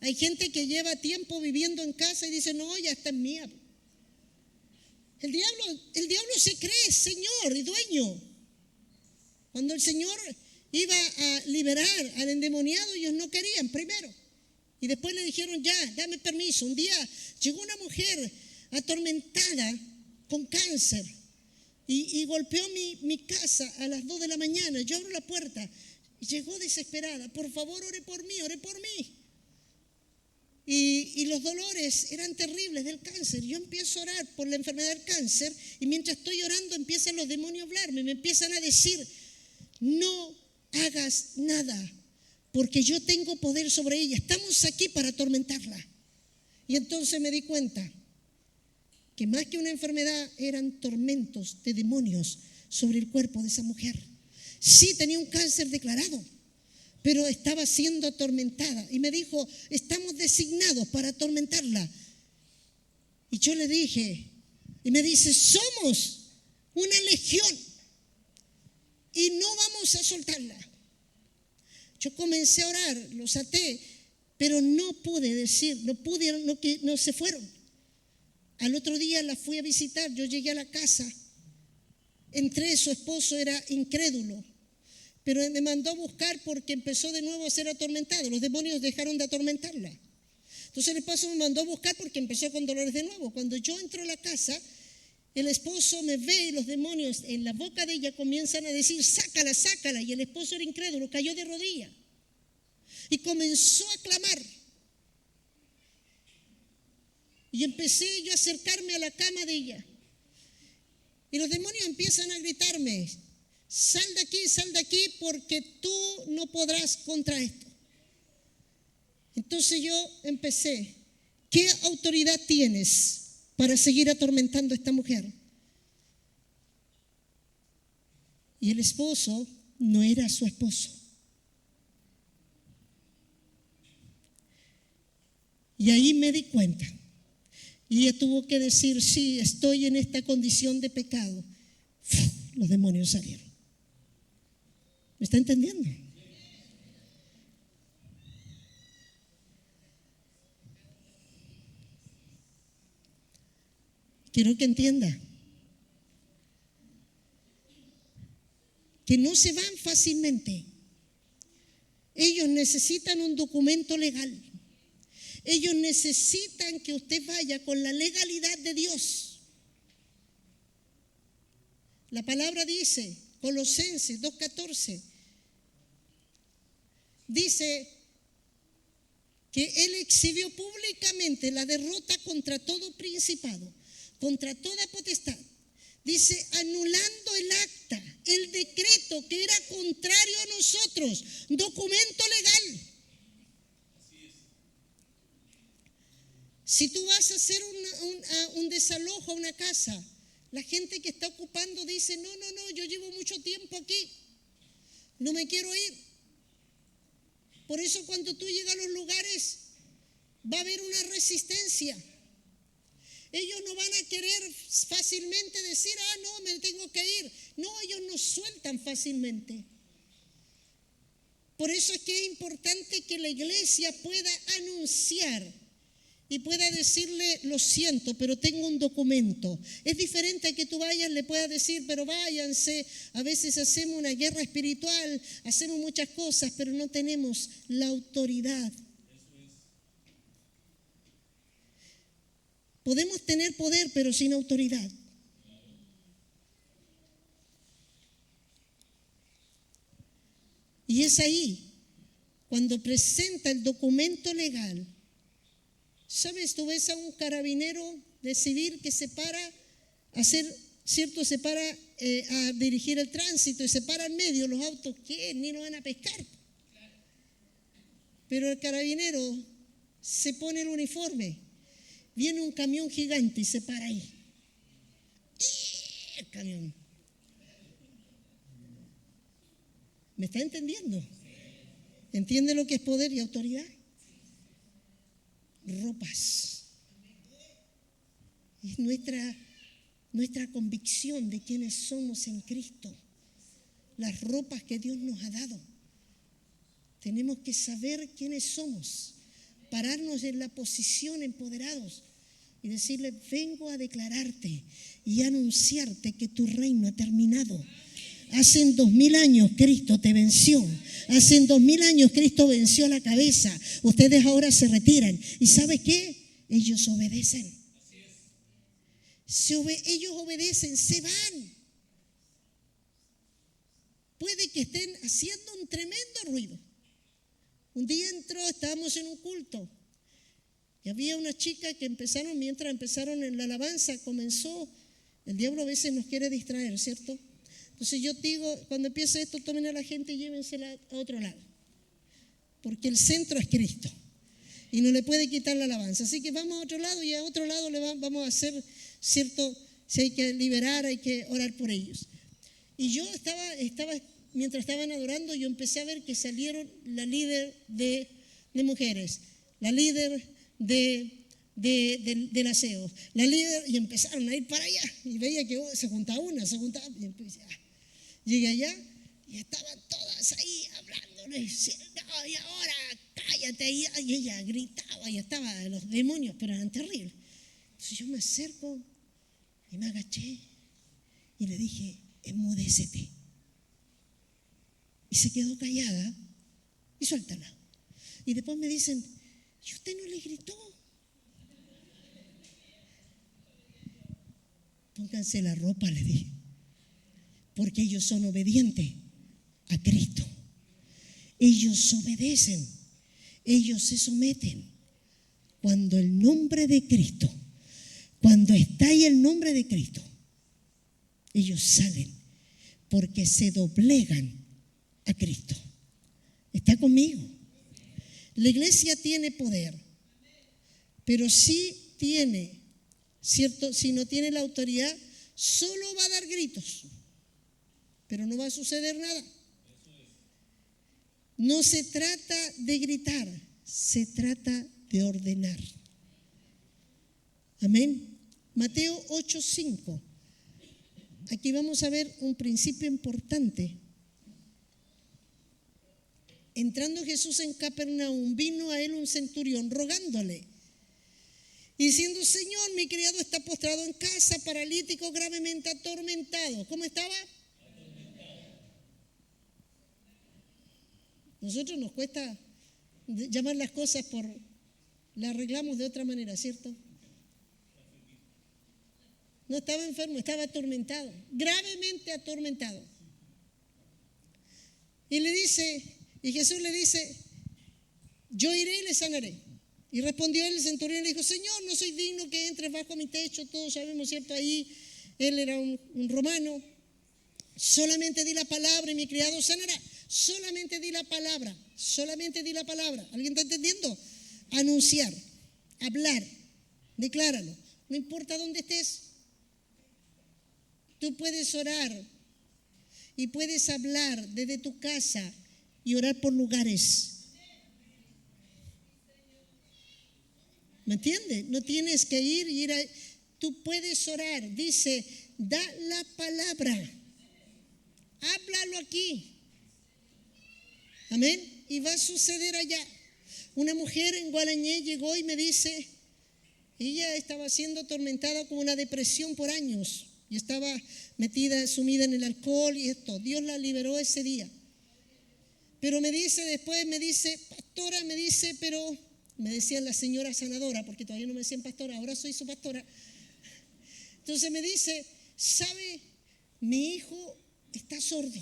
[SPEAKER 3] Hay gente que lleva tiempo viviendo en casa y dice, no, ya está mía. El diablo se cree Señor y dueño. Cuando el Señor iba a liberar al endemoniado, ellos no querían primero. Y después le dijeron, ya, dame permiso. Un día llegó una mujer atormentada con cáncer y golpeó mi casa a las 2 de la mañana. Yo abro la puerta y llegó desesperada. Por favor, ore por mí, ore por mí. Y los dolores eran terribles del cáncer. Yo empiezo a orar por la enfermedad del cáncer y mientras estoy orando empiezan los demonios a hablarme, me empiezan a decir, no hagas nada porque yo tengo poder sobre ella. Estamos aquí para atormentarla. Y entonces me di cuenta que más que una enfermedad eran tormentos de demonios sobre el cuerpo de esa mujer. Sí, tenía un cáncer declarado, pero estaba siendo atormentada. Y me dijo, estamos designados para atormentarla. Y yo le dije, y me dice, somos una legión y no vamos a soltarla. Yo comencé a orar, los até, pero no pude decir, no se fueron. Al otro día la fui a visitar, yo llegué a la casa, entré, su esposo era incrédulo, pero me mandó a buscar porque empezó de nuevo a ser atormentado. Los demonios dejaron de atormentarla. Entonces el esposo me mandó a buscar porque empezó con dolores de nuevo. Cuando yo entro a la casa, el esposo me ve y los demonios en la boca de ella comienzan a decir, sácala, sácala. Y el esposo era incrédulo, cayó de rodillas y comenzó a clamar. Y empecé yo a acercarme a la cama de ella. Y los demonios empiezan a gritarme, sal de aquí, porque tú no podrás contra esto. Entonces yo empecé, ¿qué autoridad tienes para seguir atormentando a esta mujer? Y el esposo no era su esposo. Y ahí me di cuenta. Y ella tuvo que decir, sí, estoy en esta condición de pecado. Los demonios salieron. ¿Me está entendiendo? Quiero que entienda que no se van fácilmente. Ellos necesitan un documento legal. Ellos necesitan que usted vaya con la legalidad de Dios. La palabra dice, Colosenses 2:14, dice que Él exhibió públicamente la derrota contra todo principado, contra toda potestad. Dice, anulando el acta, el decreto que era contrario a nosotros, documento legal. Si tú vas a hacer un desalojo a una casa, la gente que está ocupando dice, no, yo llevo mucho tiempo aquí, no me quiero ir. Por eso cuando tú llegas a los lugares, va a haber una resistencia. Ellos no van a querer fácilmente decir, no, me tengo que ir. No, ellos no sueltan fácilmente. Por eso es que es importante que la iglesia pueda anunciar y pueda decirle, lo siento, pero tengo un documento. Es diferente a que tú vayas, le puedas decir, pero váyanse. A veces hacemos una guerra espiritual, hacemos muchas cosas, pero no tenemos la autoridad. Podemos tener poder, pero sin autoridad. Y es ahí, cuando presenta el documento legal. ¿Sabes? Tú ves a un carabinero de civil que se para a hacer, ¿cierto? Se para a dirigir el tránsito y se para en medio los autos. ¿Qué? Ni lo van a pescar. Pero el carabinero se pone el uniforme. Viene un camión gigante y se para ahí. ¡Y el camión! ¿Me está entendiendo? ¿Entiende lo que es poder y autoridad? Ropas. Es nuestra convicción de quiénes somos en Cristo. Las ropas que Dios nos ha dado. Tenemos que saber quiénes somos. Pararnos en la posición empoderados y decirle, vengo a declararte y anunciarte que tu reino ha terminado. Hace 2000 años Cristo te venció. Hace 2000 años Cristo venció a la cabeza. Ustedes ahora se retiran. ¿Y sabe qué? Ellos obedecen. Ellos obedecen, se van. Puede que estén haciendo un tremendo ruido. Un día estábamos en un culto y había una chica que mientras empezaron en la alabanza, el diablo a veces nos quiere distraer, ¿cierto? Entonces yo digo, cuando empieza esto, tomen a la gente y llévensela a otro lado, porque el centro es Cristo. y no le puede quitar la alabanza. Así que vamos a otro lado y a otro lado vamos a hacer cierto, si hay que liberar, hay que orar por ellos. Y yo mientras estaban adorando, yo empecé a ver que salieron la líder de mujeres, la líder del aseo, la líder, y empezaron a ir para allá. Y veía que se juntaba una, y empecé, llegué allá y estaban todas ahí hablando, y diciendo, no, y ahora cállate. Y ella gritaba y estaba los demonios, pero eran terribles. Entonces yo me acerco y me agaché y le dije, enmudécete. Y se quedó callada y suéltala. Y después me dicen, ¿y usted no le gritó? Pónganse la ropa, le dije, porque ellos son obedientes a Cristo. Ellos obedecen, ellos se someten. Cuando el nombre de Cristo, cuando está ahí el nombre de Cristo, ellos salen porque se doblegan a Cristo. ¿Está conmigo? La iglesia tiene poder, pero sí tiene, ¿cierto? Si no tiene la autoridad, solo va a dar gritos, pero no va a suceder nada. No se trata de gritar, se trata de ordenar. Amén. Mateo 8:5. Aquí vamos a ver un principio importante. Entrando Jesús en Capernaum, vino a él un centurión rogándole, diciendo, Señor, mi criado está postrado en casa, paralítico, gravemente atormentado. ¿Cómo estaba? Nosotros nos cuesta llamar las cosas las arreglamos de otra manera, ¿cierto? No estaba enfermo, estaba atormentado, gravemente atormentado. Y Jesús le dice, yo iré y le sanaré. Y respondió él, el centurión, y le dijo, Señor, no soy digno que entres bajo mi techo, todos sabemos, ¿cierto? Ahí él era un romano. Solamente di la palabra y mi criado sanará. Solamente di la palabra, solamente di la palabra. ¿Alguien está entendiendo? Anunciar, hablar, decláralo. No importa dónde estés. Tú puedes orar y puedes hablar desde tu casa y orar por lugares. ¿Me entiendes? No tienes que ir tú puedes orar. Dice, da la palabra. Háblalo aquí. Amén. Y va a suceder allá. Una mujer en Guarañé llegó y me dice, ella estaba siendo atormentada con una depresión por años y estaba sumida en el alcohol y esto. Dios la liberó ese día. Pero me dice, pastora, pero me decían la señora sanadora, porque todavía no me decían pastora, ahora soy su pastora. Entonces me dice, ¿sabe? Mi hijo está sordo,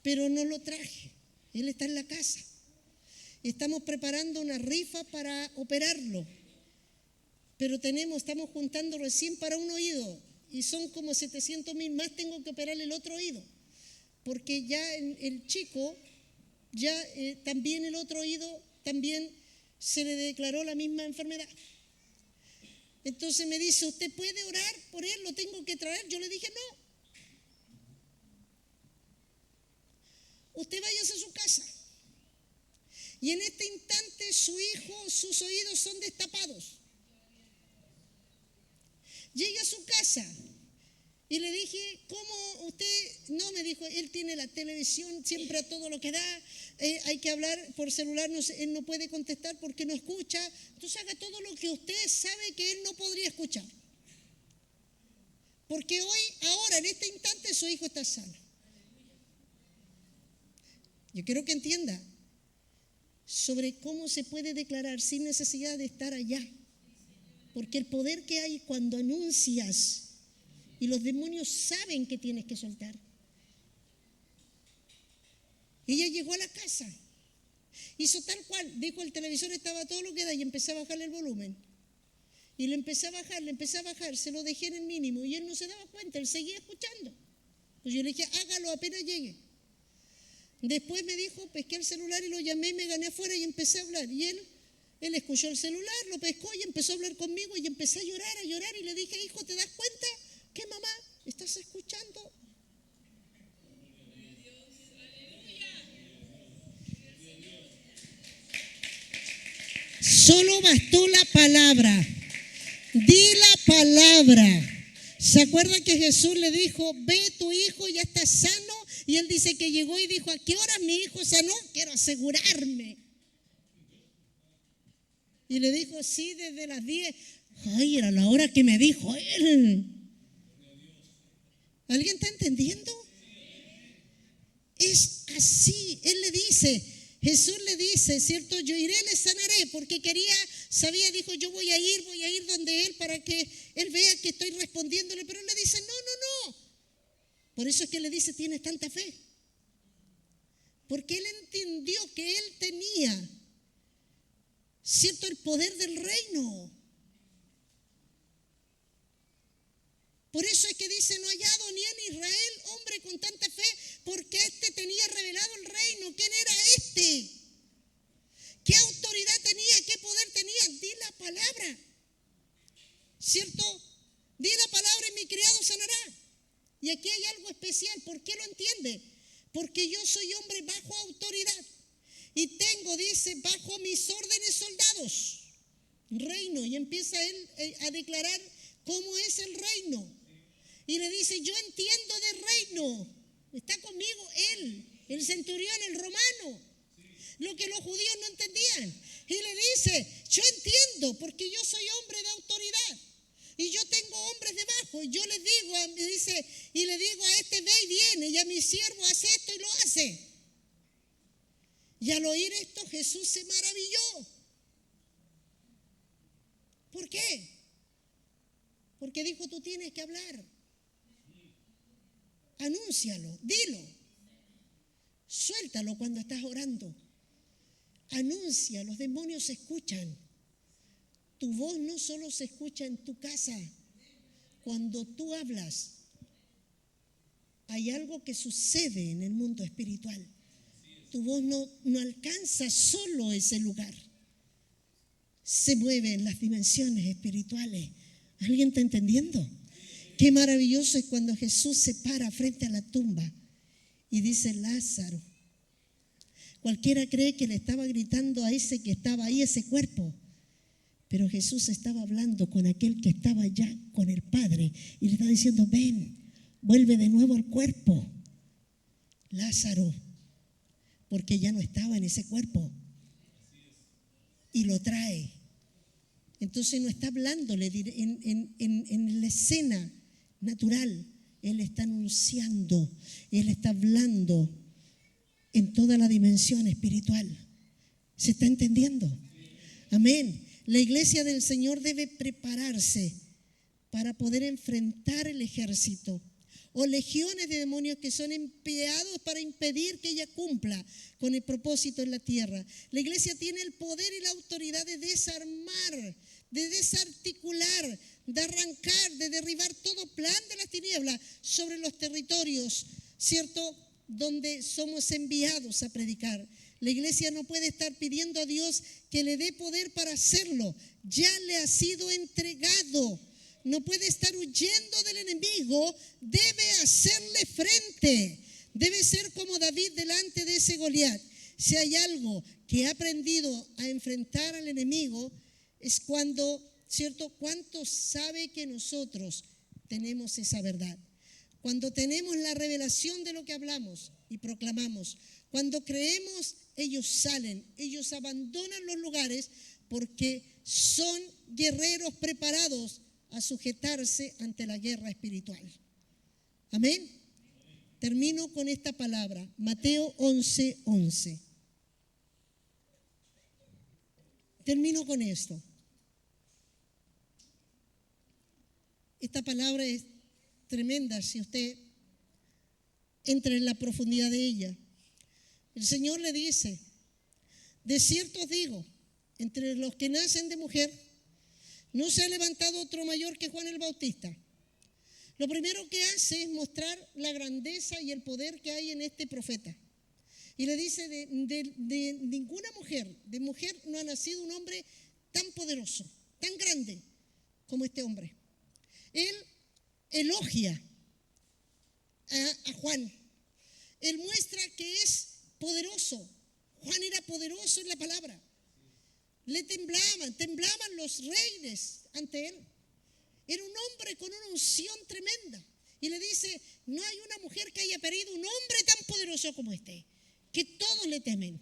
[SPEAKER 3] pero no lo traje, él está en la casa. Estamos preparando una rifa para operarlo, pero estamos juntando recién para un oído y son como 700,000 más, tengo que operarle el otro oído, porque ya el chico, también el otro oído, también se le declaró la misma enfermedad. Entonces me dice, ¿usted puede orar por él? ¿Lo tengo que traer? Yo le dije, no. Usted váyase a su casa. Y en este instante sus oídos son destapados. Llegué a su casa y le dije, ¿cómo usted? No, me dijo, él tiene la televisión siempre a todo lo que da, hay que hablar por celular, él no puede contestar porque no escucha, entonces haga todo lo que usted sabe que él no podría escuchar. Porque ahora, en este instante, su hijo está sano. Yo quiero que entienda sobre cómo se puede declarar sin necesidad de estar allá. Porque el poder que hay cuando anuncias y los demonios saben que tienes que soltar. Ella llegó a la casa, hizo tal cual, dijo el televisor estaba todo lo que da y empecé a bajarle el volumen. Y le empecé a bajar, se lo dejé en el mínimo y él no se daba cuenta, él seguía escuchando. Pues yo le dije, hágalo apenas llegue. Después me dijo, pesqué el celular y lo llamé y me gané afuera y empecé a hablar. Y él escuchó el celular, lo pescó y empezó a hablar conmigo y empecé a llorar y le dije, hijo, ¿te das cuenta que mamá estás escuchando? Solo bastó la palabra. Di la palabra. ¿Se acuerdan que Jesús le dijo, ve, tu hijo ya está sano? Y él dice que llegó y dijo, ¿a qué hora mi hijo sanó? Quiero asegurarme. Y le dijo, sí, desde las 10. Ay, era la hora que me dijo él. ¿Alguien está entendiendo? Es así. Él le dice, Jesús le dice, ¿cierto? Yo iré, le sanaré, porque sabía, dijo, yo voy a ir donde él para que él vea que estoy respondiéndole. Pero él le dice, no. Por eso es que le dice, tienes tanta fe. Porque él entendió que él tenía, ¿cierto?, el poder del reino. Por eso es que dice, no ha hallado ni en Israel hombre con tanta fe, porque este tenía revelado el reino. ¿Quién era este? ¿Qué autoridad tenía? ¿Qué poder tenía? Di la palabra, ¿cierto? Di la palabra y mi criado sanará. Y aquí hay algo especial. ¿Por qué lo entiende? Porque yo soy hombre bajo autoridad y tengo, dice, bajo mis órdenes soldados, reino. Y empieza él a declarar cómo es el reino. Y le dice, yo entiendo de reino. Está conmigo él, el centurión, el romano, lo que los judíos no entendían. Y le dice, yo entiendo porque yo soy hombre de autoridad y yo tengo hombres debajo. Y yo les digo, y le digo a este, ve y viene, y a mi siervo hace esto y lo hace. Y al oír esto Jesús se maravilló. ¿Por qué? Porque dijo, tú tienes que hablar. Anúncialo, dilo. Suéltalo cuando estás orando. Anuncia, los demonios escuchan. Tu voz no solo se escucha en tu casa. Cuando tú hablas, hay algo que sucede en el mundo espiritual. Tu voz no alcanza solo ese lugar. Se mueve en las dimensiones espirituales. ¿Alguien está entendiendo? Qué maravilloso es cuando Jesús se para frente a la tumba y dice, Lázaro. Cualquiera cree que le estaba gritando a ese que estaba ahí, ese cuerpo. Pero Jesús estaba hablando con aquel que estaba ya con el Padre y le estaba diciendo, ven, vuelve de nuevo al cuerpo. Lázaro, porque ya no estaba en ese cuerpo. Y lo trae. Entonces no está hablándole en la escena natural. Él está anunciando, Él está hablando en toda la dimensión espiritual. ¿Se está entendiendo? Amén. La iglesia del Señor debe prepararse para poder enfrentar el ejército o legiones de demonios que son empleados para impedir que ella cumpla con el propósito en la tierra. La iglesia tiene el poder y la autoridad de desarmar, de desarticular, de arrancar, de derribar todo plan de las tinieblas sobre los territorios, ¿cierto?, donde somos enviados a predicar. La iglesia no puede estar pidiendo a Dios que le dé poder para hacerlo. Ya le ha sido entregado. No puede estar huyendo del enemigo, debe hacerle frente. Debe ser como David delante de ese Goliat. Si hay algo que ha aprendido a enfrentar al enemigo, es cuando, ¿cierto? ¿Cuántos sabe que nosotros tenemos esa verdad? Cuando tenemos la revelación de lo que hablamos y proclamamos, cuando creemos, ellos salen, ellos abandonan los lugares porque son guerreros preparados a sujetarse ante la guerra espiritual. Amén. Termino con esta palabra, Mateo 11:11. Termino con esto. Esta palabra es tremenda si usted entra en la profundidad de ella. El Señor le dice, de cierto os digo, entre los que nacen de mujer, no se ha levantado otro mayor que Juan el Bautista. Lo primero que hace es mostrar la grandeza y el poder que hay en este profeta. Y le dice, de ninguna mujer, de mujer no ha nacido un hombre tan poderoso, tan grande como este hombre. Él elogia a Juan. Él muestra que es poderoso. Juan era poderoso en la palabra. Le temblaban los reyes ante él. Era un hombre con una unción tremenda. Y le dice, no hay una mujer que haya parido un hombre tan poderoso como este, que todos le temen.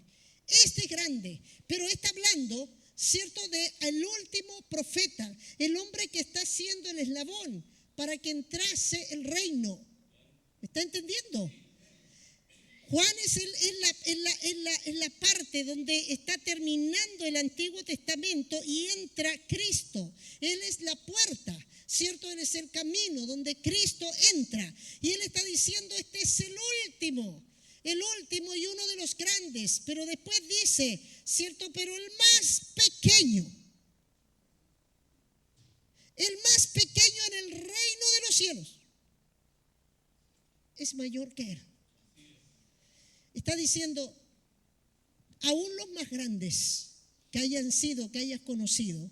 [SPEAKER 3] Este es grande, pero está hablando, ¿cierto?, de el último profeta, el hombre que está siendo el eslabón para que entrase el reino. ¿Me está entendiendo? Juan es la parte donde está terminando el Antiguo Testamento y entra Cristo. Él es la puerta, ¿cierto? Él es el camino donde Cristo entra. Y él está diciendo, este es el último y uno de los grandes. Pero después dice, ¿cierto? Pero el más pequeño en el reino de los cielos es mayor que él. Está diciendo, aún los más grandes que hayas conocido,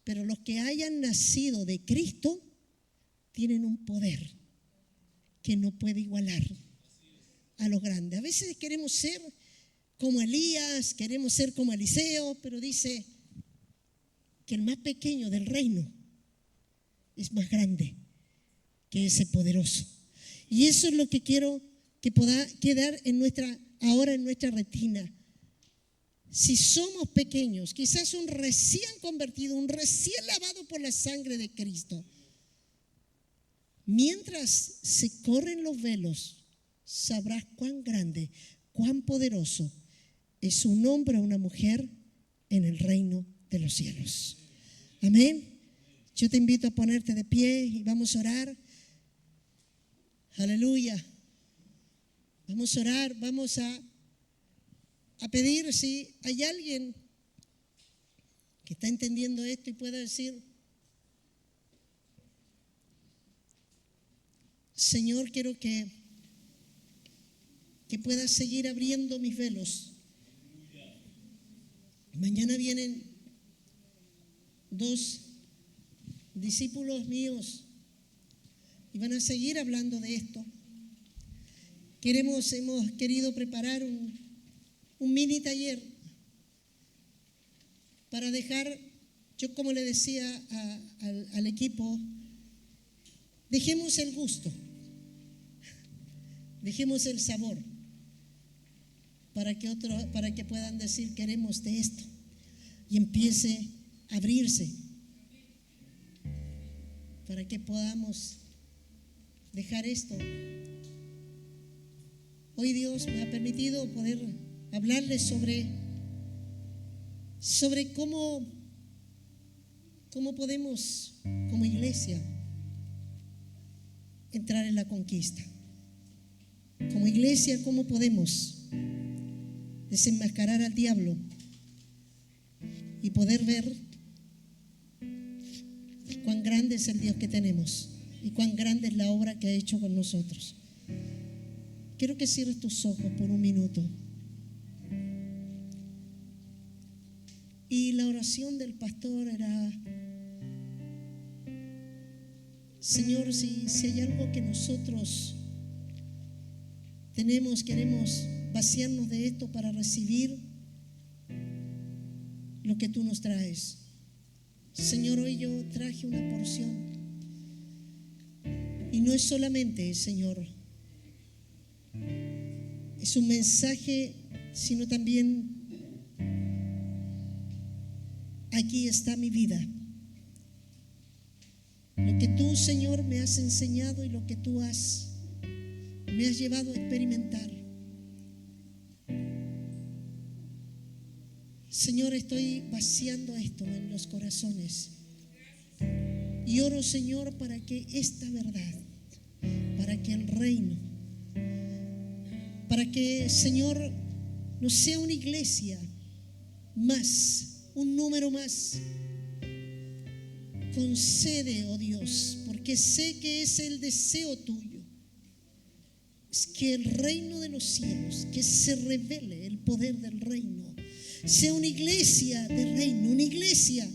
[SPEAKER 3] pero los que hayan nacido de Cristo tienen un poder que no puede igualar a los grandes. A veces queremos ser como Elías, queremos ser como Eliseo, pero dice que el más pequeño del reino es más grande que ese poderoso. Y eso es lo que quiero que pueda quedar ahora en nuestra retina. Si somos pequeños, quizás un recién convertido, un recién lavado por la sangre de Cristo, mientras se corren los velos, sabrás cuán grande, cuán poderoso es un hombre o una mujer en el reino de los cielos. Amén. Yo te invito a ponerte de pie y vamos a orar. Aleluya. Vamos a orar, vamos a pedir si hay alguien que está entendiendo esto y pueda decir, Señor, quiero que puedas seguir abriendo mis velos. Mañana vienen 2 discípulos míos y van a seguir hablando de esto. Hemos querido preparar un mini taller para dejar, yo como le decía al equipo, dejemos el gusto, dejemos el sabor, para que puedan decir queremos de esto y empiece a abrirse, para que podamos dejar esto. Hoy Dios me ha permitido poder hablarles sobre cómo podemos como iglesia entrar en la conquista. Como iglesia, cómo podemos desenmascarar al diablo y poder ver cuán grande es el Dios que tenemos y cuán grande es la obra que ha hecho con nosotros. Quiero que cierres tus ojos por un minuto. Y la oración del pastor era, Señor, si hay algo que nosotros queremos vaciarnos de esto para recibir lo que tú nos traes. Señor, hoy yo traje una porción. Y no es solamente, Señor, es un mensaje, sino también aquí está mi vida. Lo que tú, Señor, me has enseñado y lo que tú me has llevado a experimentar. Señor, estoy vaciando esto en los corazones. Y oro, Señor, para que esta verdad, para que el reino, para que, Señor, no sea una iglesia más, un número más. Concede, oh Dios, porque sé que es el deseo tuyo. que el reino de los cielos, que se revele el poder del reino, sea una iglesia de reino, una iglesia